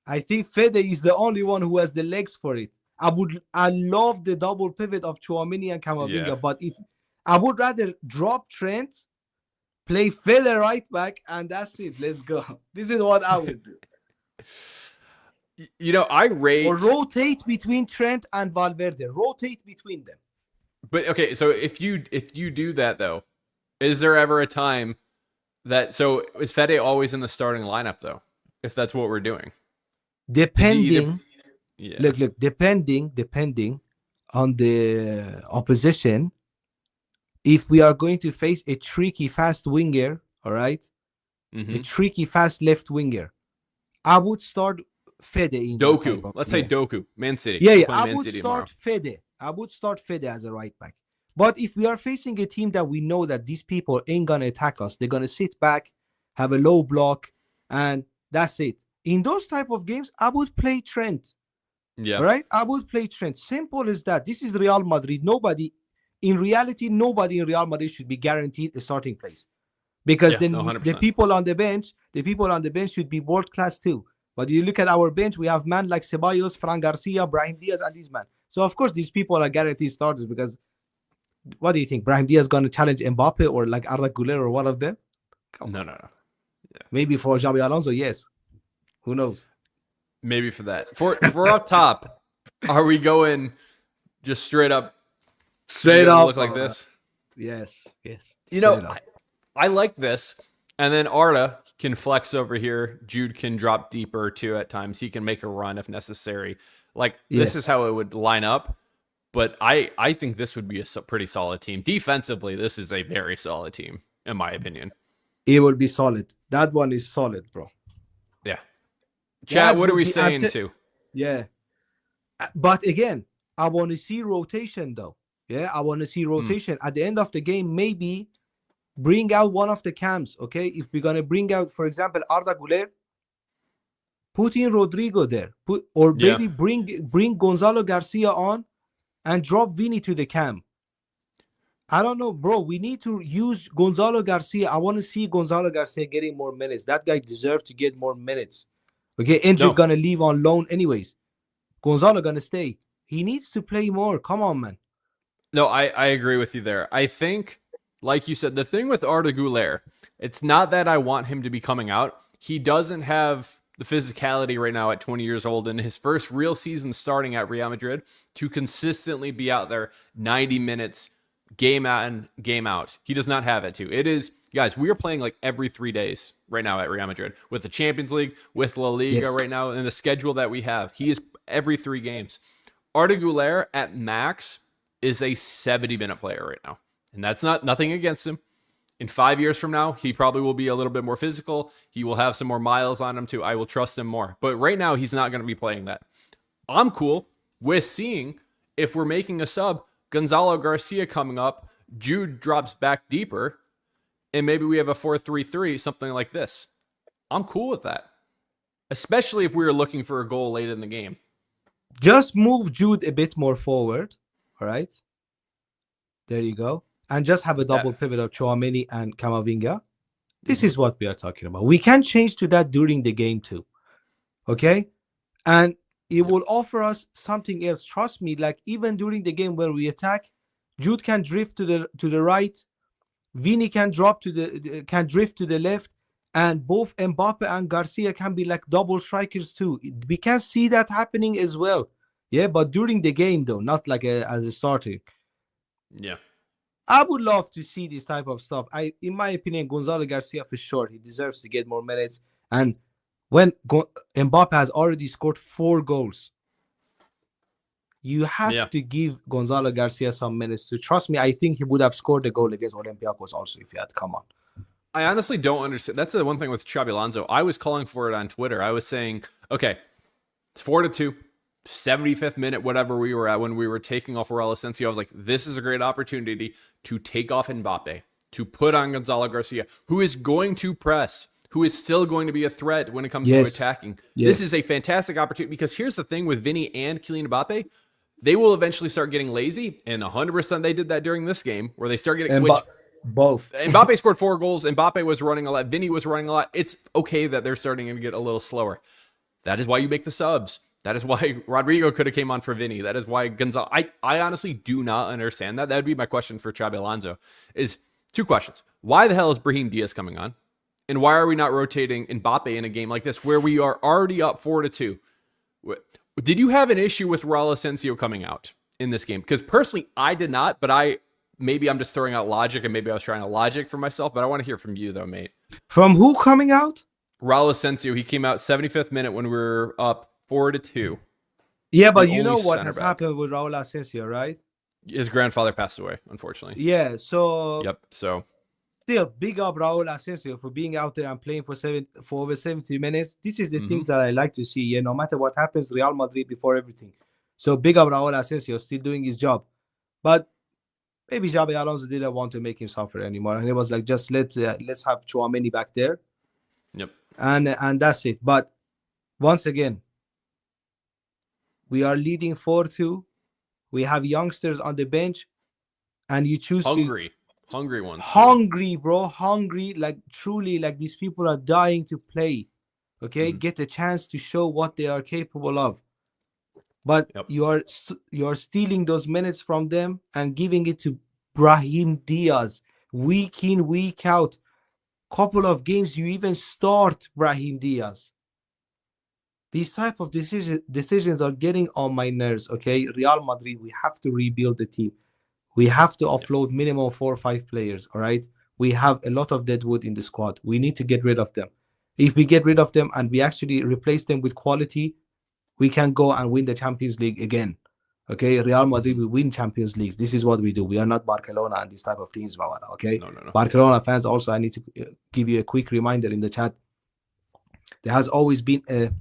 I think Fede is the only one who has the legs for it. I love the double pivot of Tchouaméni and Camavinga, but if I would rather drop Trent, play Fede right back, and that's it. Let's go. This is what I would do. You know, I rate or rotate between Trent and Valverde. Rotate between them. But okay, so if you do that though, is there ever a time that is Fede always in the starting lineup though? If that's what we're doing. Depending, look, depending on the opposition, if we are going to face a tricky fast winger, all right, a tricky fast left winger, I would start Fede in Doku. Let's say Doku, Man City. Yeah, I would start Fede. I would start Fede as a right back. But if we are facing a team that we know that these people ain't gonna attack us, they're gonna sit back, have a low block, and that's it. In those type of games, I would play Trent. Yeah. Right? I would play Trent. Simple as that. This is Real Madrid. Nobody in Real Madrid should be guaranteed a starting place. Because then the people on the bench should be world class too. But you look at our bench, we have men like Ceballos, Fran Garcia, Brahim Diaz, and these men. So of course these people are guaranteed starters because what do you think? Brahim Diaz gonna challenge Mbappé or like Arda Güler or one of them? No. Yeah. Maybe for Xabi Alonso, yes. Who knows? maybe for that. If we're up top, are we going just straight up? Straight up. Look like this. Yes. You know, I like this. And then Arda can flex over here. Jude can drop deeper too at times. He can make a run if necessary. Like, this is how it would line up. But I think this would be a pretty solid team. Defensively, this is a very solid team, in my opinion. It will be solid. That one is solid, bro. Yeah. Chat, what are we saying too? Yeah. But again, I want to see rotation though. Yeah, I want to see rotation. At the end of the game, maybe bring out one of the cams, okay? If we're going to bring out, for example, Arda Güler, put in Rodrigo there. Maybe bring Gonzalo Garcia on and drop Vini to the cam. I don't know, bro. We need to use Gonzalo Garcia. I want to see Gonzalo Garcia getting more minutes. That guy deserves to get more minutes. Okay, Endrick gonna leave on loan anyways. Gonzalo gonna stay. He needs to play more. Come on, man. No, I agree with you there. I think, like you said, the thing with Arda Güler, it's not that I want him to be coming out. He doesn't have the physicality right now at 20 years old in his first real season starting at Real Madrid to consistently be out there 90 minutes, game out and game out. He does not have it to. It is, guys, we are playing like every 3 days right now at Real Madrid with the Champions League, with La Liga right now, and the schedule that we have. He is every 3 games. Arda Güler at max is a 70-minute player right now. And that's nothing against him. In 5 years from now, he probably will be a little bit more physical. He will have some more miles on him too. I will trust him more. But right now, he's not going to be playing that. I'm cool with seeing if we're making a sub, Gonzalo Garcia coming up, Jude drops back deeper, and maybe we have a 4-3-3, something like this. I'm cool with that. Especially if we were looking for a goal late in the game. Just move Jude a bit more forward. All right. There you go. And just have a double pivot of Tchouaméni and Camavinga. This is what we are talking about. We can change to that during the game too. Okay? And it will offer us something else. Trust me, like even during the game when we attack, Jude can drift to the right, Vini can drift to the left, and both Mbappé and Garcia can be like double strikers too. We can see that happening as well. Yeah, but during the game though, not like as a starting. Yeah. I would love to see this type of stuff. In my opinion, Gonzalo Garcia for sure, he deserves to get more minutes. And when Mbappé has already scored 4 goals, you have to give Gonzalo Garcia some minutes. So trust me, I think he would have scored a goal against Olympiacos also if he had come on. I honestly don't understand. That's the one thing with Xabi Alonso. I was calling for it on Twitter. I was saying, okay, it's 4-2. 75th minute, whatever we were at when we were taking off Raul Asensio. I was like, this is a great opportunity to take off Mbappé, to put on Gonzalo Garcia, who is going to press, who is still going to be a threat when it comes to attacking. This is a fantastic opportunity because here's the thing with Vini and Kylian Mbappé, they will eventually start getting lazy, and 100% they did that during this game where they start getting both. Mbappé scored 4 goals. Mbappé was running a lot. Vini was running a lot. It's okay that they're starting to get a little slower. That is why you make the subs. That is why Rodrigo could have came on for Vini. That is why Gonzalo. I honestly do not understand that. That would be my question for Xabi Alonso. Is 2 questions. Why the hell is Brahim Diaz coming on? And why are we not rotating Mbappé in a game like this where we are already up 4-2? Did you have an issue with Raul Asensio coming out in this game? Because personally, I did not, but maybe I'm just throwing out logic and maybe I was trying to logic for myself, but I want to hear from you though, mate. From who coming out? Raul Asensio. He came out 75th minute when we were up 4-2. Yeah, but you know what has happened with Raul Asensio, right? His grandfather passed away, unfortunately. Yeah, so... Yep, so... Still, big up Raul Asensio for being out there and playing for over 70 minutes. This is the things that I like to see. Yeah, no matter what happens, Real Madrid before everything. So big up Raul Asensio, still doing his job. But maybe Xabi Alonso didn't want to make him suffer anymore. And it was like, just let's have Tchouaméni back there. Yep. And that's it. But once again, we are leading 4-2. We have youngsters on the bench, and you choose hungry ones. Hungry, bro. Hungry. Like truly, like these people are dying to play. Okay, get a chance to show what they are capable of. But you are stealing those minutes from them and giving it to Brahim Diaz week in, week out. Couple of games you even start Brahim Diaz. These type of decisions are getting on my nerves. Okay, Real Madrid, we have to rebuild the team. We have to offload minimum 4 or 5 players. All right, we have a lot of deadwood in the squad. We need to get rid of them. If we get rid of them and we actually replace them with quality, we can go and win the Champions League again. Okay, Real Madrid will win Champions Leagues. This is what we do. We are not Barcelona and this type of teams, Mawala. Okay, No. Barcelona fans. Also, I need to give you a quick reminder in the chat. There has always been a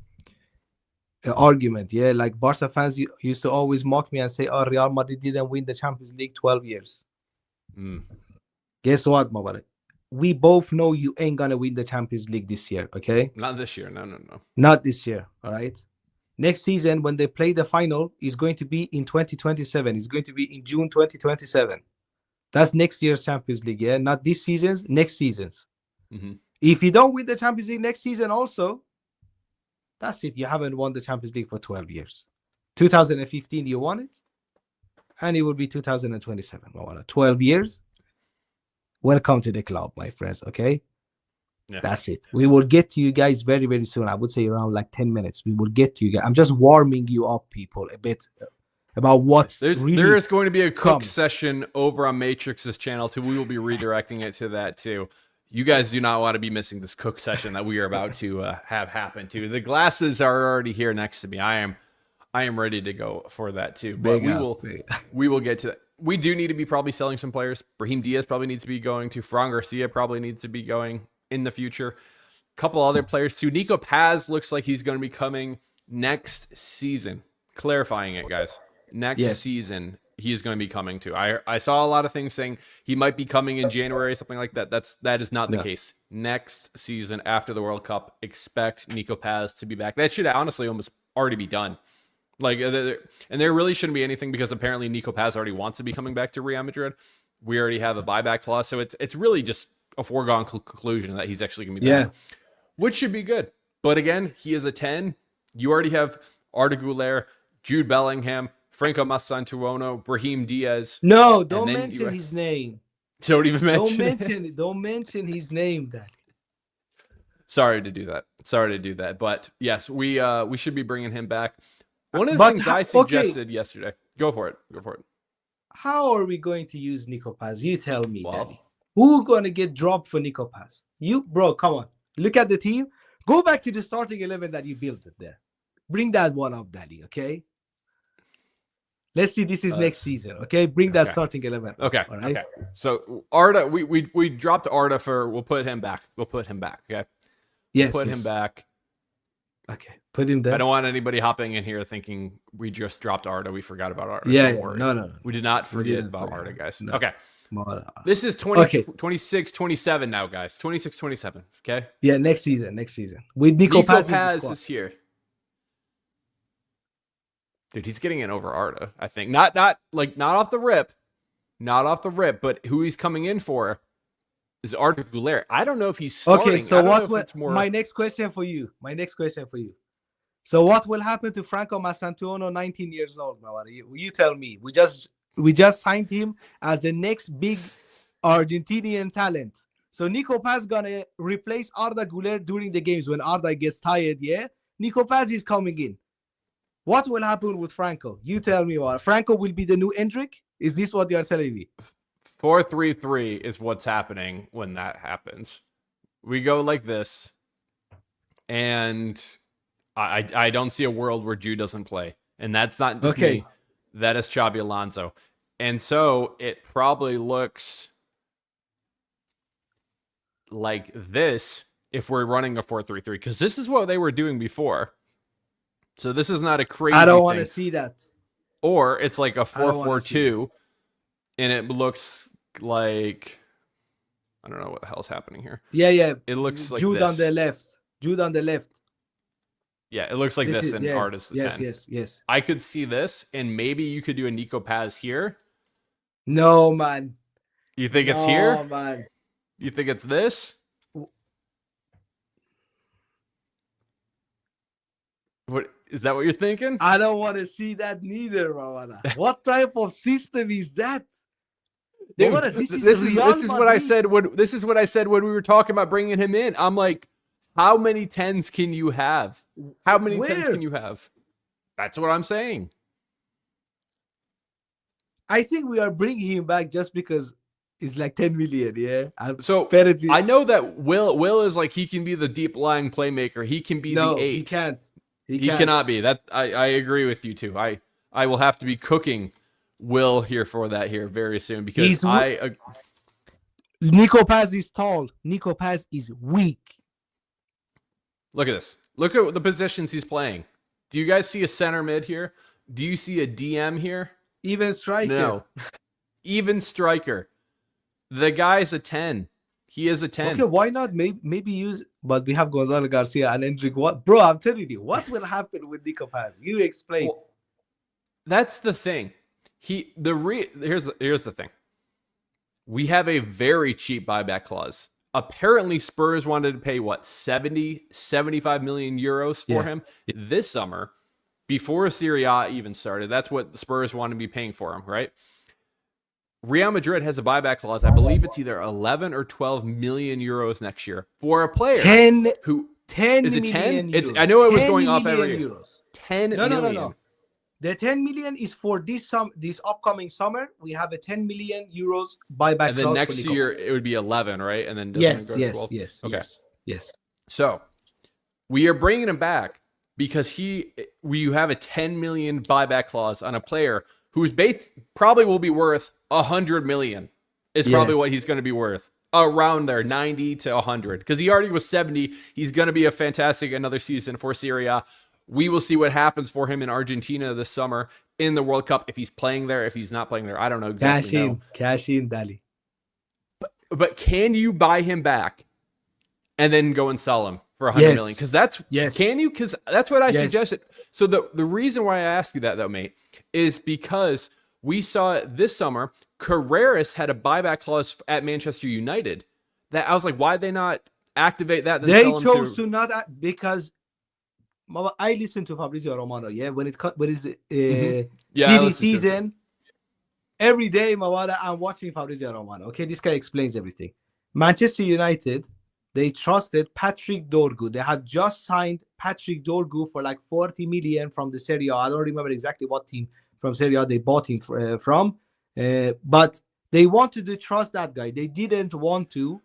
argument, yeah, like Barca fans used to always mock me and say, "Oh, Real Madrid didn't win the Champions League 12 years." Guess what, Mawala? We both know you ain't gonna win the Champions League this year. Okay, Not this year. No. not this year. All right. Next season, when they play the final, is going to be in 2027. It's going to be in June 2027. That's next year's Champions League, yeah? Not this season's, next season's. If you don't win the Champions League next season also, that's it. You haven't won the Champions League for 12 years. 2015, you won it, and it will be 2027. 12 years. Welcome to the club, my friends, okay? Yeah. That's it. We will get to you guys very, very soon. I would say around like 10 minutes. We will get to you guys. I'm just warming you up, people, a bit about what's there is going to be a cook session over on Matrix's channel too. We will be redirecting it to that too. You guys do not want to be missing this cook session that we are about to have happen too. The glasses are already here next to me. I am ready to go for that too. But we will get to that. We do need to be probably selling some players. Brahim Diaz probably needs to be going to. Fran Garcia probably needs to be going in the future. A couple other players too. Nico Paz looks like he's going to be coming next season. Clarifying it, guys. Next season, he's going to be coming to. I saw a lot of things saying he might be coming in January, something like that. That is not the case. Next season, after the World Cup, expect Nico Paz to be back. That should honestly almost already be done. Like, and there really shouldn't be anything because apparently Nico Paz already wants to be coming back to Real Madrid. We already have a buyback clause, so it's really just a foregone conclusion that he's actually going to be back, which should be good. But again, he is a 10. You already have Arda Güler, Jude Bellingham, Franco Mastantuono, Brahim Diaz. No, don't mention his name. Don't even mention Don't mention his name, Daddy. Sorry to do that. But yes, we should be bringing him back. One of the things I suggested yesterday. Go for it. How are we going to use Nico Paz? You tell me, Daddy. Who's going to get dropped for Nico Paz? You, bro, come on. Look at the team. Go back to the starting 11 that you built it there. Bring that one up, Daddy, okay? Let's see. This is next season, okay? Bring that starting 11. Okay. All right? Okay. So Arda, we dropped Arda we'll put him back. Okay? Yes. Put him back. Okay. Put him there. I don't want anybody hopping in here thinking we just dropped Arda. We forgot about Arda. Yeah. No. We did not forget about Arda, guys. No. Okay. This is 26, 27 now, guys. 26, 27. Okay. Yeah. Next season. With Nico Paz is here. Dude, he's getting in over Arda, I think. Not off the rip. But who he's coming in for is Arda Güler. I don't know if he's starting. Okay, so my next question for you. So what will happen to Franco Mastantuono, 19 years old? You tell me. We just signed him as the next big Argentinian talent. So Nico Paz gonna replace Arda Güler during the games when Arda gets tired, yeah? Nico Paz is coming in. What will happen with Franco? You tell me what. Franco will be the new Endrick? Is this what you are telling me? 4-3-3 is what's happening when that happens. We go like this, and I don't see a world where Jude doesn't play. And that's not just me. That is Xabi Alonso. And so it probably looks like this if we're running a 4-3-3, because this is what they were doing before. So this is not a crazy I don't want to see that. Or it's like a 4-4-2, and it looks like, I don't know what the hell's happening here. Yeah. It looks like Jude this. Jude on the left. Yeah, it looks like this in Arda's the 10. Yes. I could see this, and maybe you could do a Nico Paz here. No, man. You think it's here? No, man. You think it's this? What is that? What you're thinking? I don't want to see that neither, Rawana. What type of system is that? Dude, this is what I said when we were talking about bringing him in. I'm like, How many 10s can you have? How many 10s Where? can you have? That's what I'm saying. I think we are bringing him back just because it's like 10 million. Yeah. So Parity. I know that Will is like, he can be the deep lying playmaker. He can be No, the 8. he can't. He can't. cannot be. That I agree with you too. I will have to be cooking Will here for that here very soon because Nico Paz is tall. Nico Paz is weak. Look at this. Look at the positions he's playing. Do you guys see a center mid here? Do you see a DM here? Even striker. No. Even striker. The guy's a 10. He is a 10. Okay, why not? Maybe use. But we have Gonzalo Garcia and Enrique. What, bro? I'm telling you, what will happen with Nico Paz? You explain. Well, that's the thing. Here's the thing. We have a very cheap buyback clause. Apparently, Spurs wanted to pay, 75 million euros for him this summer before Serie A even started. That's what the Spurs wanted to be paying for him, right? Real Madrid has a buyback clause. I believe it's either 11 or 12 million euros next year for a player 10 is it 10? Euros. I know it was going up every year. Euros. 10 million. No. The 10 million is for this upcoming summer. We have a 10 million euros buyback. And then next year it would be 11, right? And then yes. Okay. Yes. So we are bringing him back because we have a 10 million buyback clause on a player whose base probably will be worth 100 million. Is probably what he's going to be worth. Around there, 90 to 100. Because he already was 70. He's going to be a fantastic another season for Serie A. We will see what happens for him in Argentina this summer in the World Cup. If he's playing there, if he's not playing there, I don't know exactly. Cash in, Dali. But can you buy him back and then go and sell him for 100 million? Because can you? Because that's what I suggested. So the reason why I ask you that though, mate, is because we saw this summer, Carreras had a buyback clause at Manchester United. That I was like, why'd they not activate that? They chose to not because I listen to Fabrizio Romano. Yeah, when it's CD season, every day, Mawada, I'm watching Fabrizio Romano. Okay, this guy explains everything. Manchester United, they trusted Patrick Dorgu. They had just signed Patrick Dorgu for like 40 million from the Serie A. I don't remember exactly what team from Serie A they bought him from, but they wanted to trust that guy. They didn't want to,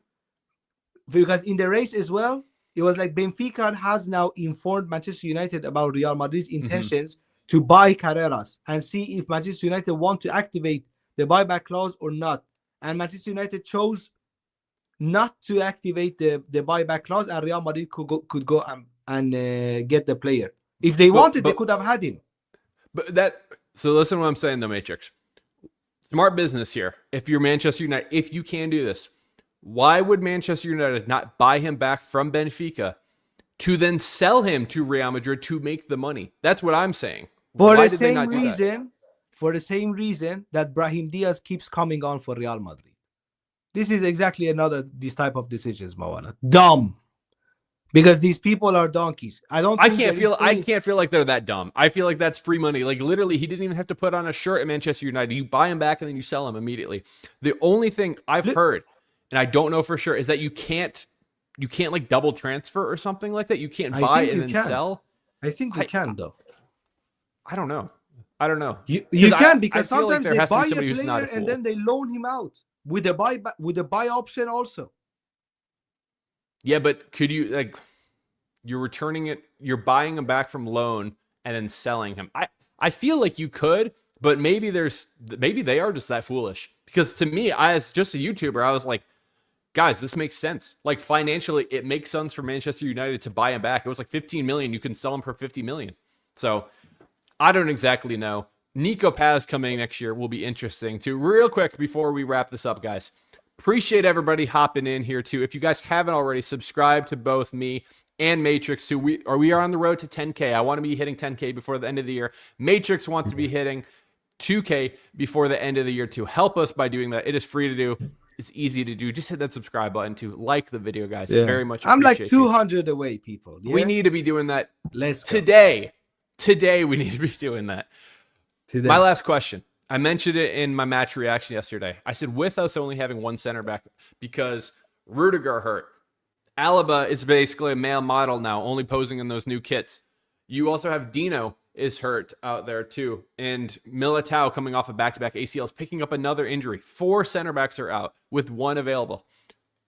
because in the race as well, it was like Benfica has now informed Manchester United about Real Madrid's intentions to buy Carreras and see if Manchester United want to activate the buyback clause or not. And Manchester United chose not to activate the buyback clause, and Real Madrid could go and get the player. If they wanted, they could have had him. So listen to what I'm saying, though, Matrix. Smart business here. If you're Manchester United, if you can do this, why would Manchester United not buy him back from Benfica to then sell him to Real Madrid to make the money? That's what I'm saying. For the same reason that Brahim Diaz keeps coming on for Real Madrid. This is exactly this type of decisions, Mawana. Dumb. Because these people are donkeys. I can't feel like they're that dumb. I feel like that's free money. Like literally, he didn't even have to put on a shirt at Manchester United. You buy him back and then you sell him immediately. The only thing I've heard, and I don't know for sure, is that you can't like double transfer or something like that. You can't buy and then sell. I think you can though. I don't know. You can, because sometimes like they buy a player and then they loan him out with a buy option also. Yeah, but could you, like, you're returning it, you're buying him back from loan and then selling him. I feel like you could, but maybe they are just that foolish. Because to me, as just a YouTuber, I was like, guys, this makes sense. Like financially, it makes sense for Manchester United to buy him back. It was like 15 million. You can sell him for 50 million. So I don't exactly know. Nico Paz coming next year will be interesting too. Real quick before we wrap this up, guys. Appreciate everybody hopping in here too. If you guys haven't already, subscribe to both me and Matrix, who we are on the road to 10K. I want to be hitting 10K before the end of the year. Matrix wants to be hitting 2K before the end of the year too. Help us by doing that. It is free to do. It's easy to do. Just hit that subscribe button to like the video, guys. Yeah. Very much appreciate. I'm like 200 away, people. Yeah? We need to be doing that. Let's today. Today we need to be doing that. Today. My last question. I mentioned it in my match reaction yesterday. I said, with us only having one center back, because Rudiger hurt, Alaba is basically a male model now, only posing in those new kits. You also have Dino is hurt out there too. And Militao coming off of back-to-back ACLs, picking up another injury. 4 center backs are out with 1 available.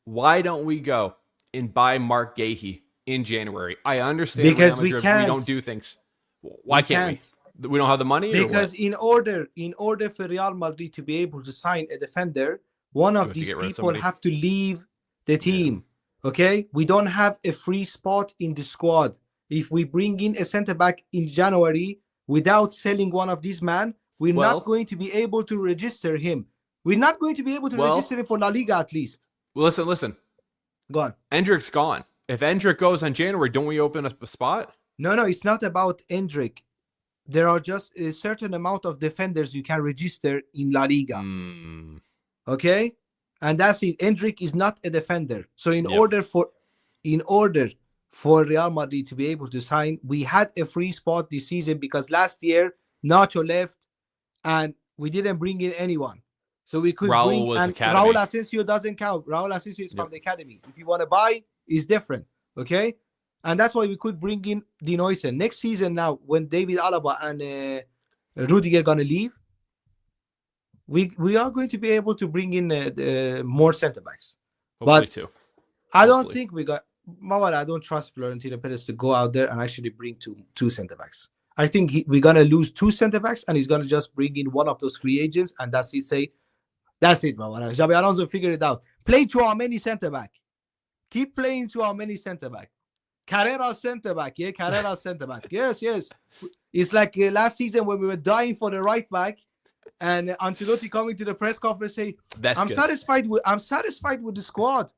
Why don't we go and buy Mark Gahey in January? I understand Because Real Madrid, we don't do things. Why can't we? We don't have the money? Because in order for Real Madrid to be able to sign a defender, one of these people have to leave the team. Yeah. Okay? We don't have a free spot in the squad. If we bring in a center back in January without selling one of these men, we're not going to be able to register him. We're not going to be able to register him for La Liga at least. Listen. Go on. Endrick's gone. If Endrick goes in January, don't we open up a spot? No, it's not about Endrick. There are just a certain amount of defenders you can register in La Liga. Okay? And that's it. Endrick is not a defender. So in order for Real Madrid to be able to sign, we had a free spot this season because last year Nacho left and we didn't bring in anyone. So we could bring, and Raul Asensio doesn't count. Raul Asensio is from the academy. If you want to buy, it's different. Okay? And that's why we could bring in De Neusen. Next season now, when David Alaba and Rudiger are going to leave, we are going to be able to bring in more center-backs. Hopefully too. I don't think we got... Mawala, I don't trust Florentino Perez to go out there and actually bring two center-backs. I think we're going to lose 2 center-backs and he's going to just bring in one of those free agents and that's it. That's it, Mawala. Xabi Alonso figure it out. Play to our many center-back. Keep playing to our many center-back. Carrera center-back. Yeah, Carrera center-back. Yes. It's like last season when we were dying for the right back and Ancelotti coming to the press conference say, I'm satisfied with the squad.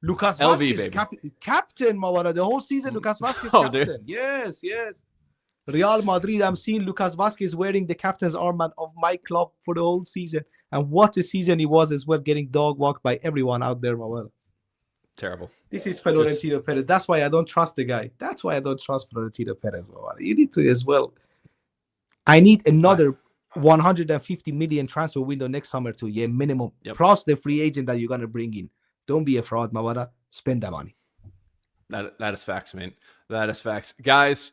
Lucas Vazquez, captain, Mawala. The whole season, Lucas Vazquez, captain. Dude. Yes. Real Madrid, I'm seeing Lucas Vazquez wearing the captain's armband of my club for the whole season. And what a season he was as well, getting dog walked by everyone out there, Mawala. Terrible. This is Florentino Perez. That's why I don't trust the guy. That's why I don't trust Florentino Perez, Mawala. You need to as well. I need another 150 million transfer window next summer too. Yeah, minimum. Plus the free agent that you're going to bring in. Don't be a fraud, Mawala. Spend that money. That is facts, man. That is facts. Guys,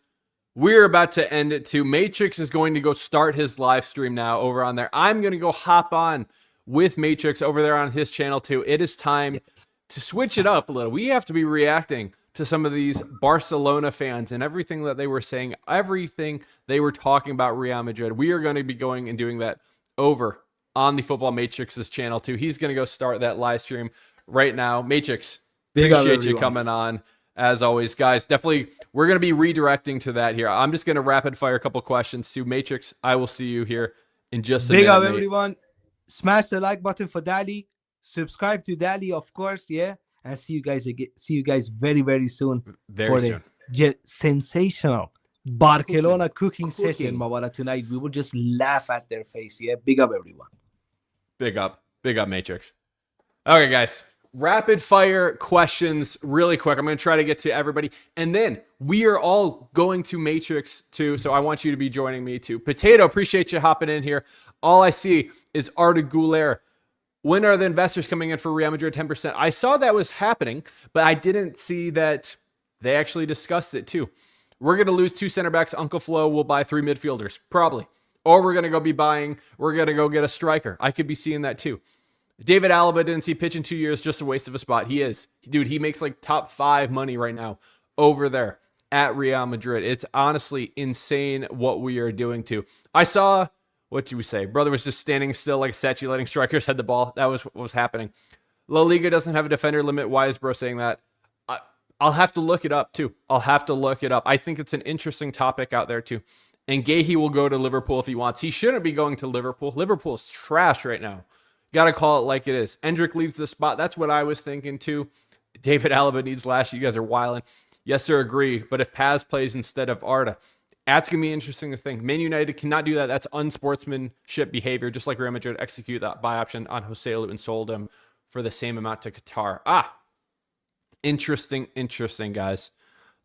we're about to end it too. Matrix is going to go start his live stream now over on there. I'm going to go hop on with Matrix over there on his channel too. It is time to switch it up a little. We have to be reacting to some of these Barcelona fans and everything that they were saying, everything they were talking about Real Madrid. We are going to be going and doing that over on the Football Matrix's channel too. He's going to go start that live stream right now. Matrix, appreciate you coming on as always, guys. Definitely, we're going to be redirecting to that here. I'm just going to rapid fire a couple questions to Matrix. I will see you here in just a minute. Big up, everyone. Smash the like button for Dali. Subscribe to Dali, of course. Yeah, and see you guys again. See you guys very, very soon. Very soon. Sensational Barcelona cooking session, Mawala, tonight. We will just laugh at their face. Yeah, big up, everyone. Big up, Matrix. Okay, guys. Rapid fire questions really quick. I'm going to try to get to everybody. And then we are all going to Matrix too. So I want you to be joining me too. Potato, appreciate you hopping in here. All I see is Arda Güler. When are the investors coming in for Real Madrid 10%? I saw that was happening, but I didn't see that they actually discussed it too. We're going to lose 2 center backs. Uncle Flo will buy 3 midfielders, probably. Or we're going to go get a striker. I could be seeing that too. David Alaba didn't see pitch in 2 years, just a waste of a spot. He is. Dude, he makes like top 5 money right now over there at Real Madrid. It's honestly insane what we are doing too. I saw, what you would say, brother was just standing still like a statue letting strikers head the ball. That was what was happening. La Liga doesn't have a defender limit. Why is bro saying that? I'll have to look it up too. I think it's an interesting topic out there too. And Gahey will go to Liverpool if he wants. He shouldn't be going to Liverpool. Liverpool's trash right now. Got to call it like it is. Endrick leaves the spot. That's what I was thinking too. David Alaba needs Lash. You guys are wilding. Yes, sir, agree. But if Paz plays instead of Arda, that's going to be interesting to think. Man United cannot do that. That's unsportsmanship behavior, just like Real Madrid execute that buy option on Joselu and sold him for the same amount to Qatar. Interesting, guys.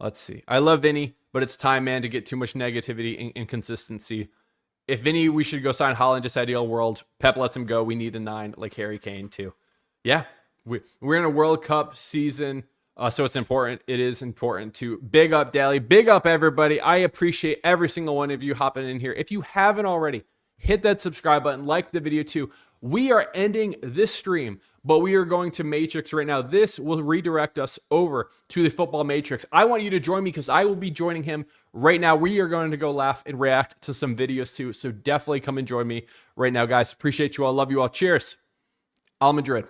Let's see. I love Vini, but it's time, man, to get too much negativity and inconsistency. If Vini, we should go sign Hala in just ideal world. Pep lets him go. We need a 9 like Harry Kane too. Yeah, we're in a World Cup season So it's important. It is important to big up Daly, big up everybody. I appreciate every single one of you hopping in here. If you haven't already, hit that subscribe button, like the video too. We are ending this stream, but we are going to Matrix right now. This will redirect us over to the Football Matrix. I want you to join me because I will be joining him right now. We are going to go laugh and react to some videos too. So definitely come and join me right now, guys. Appreciate you all. Love you all. Cheers. Al Madrid.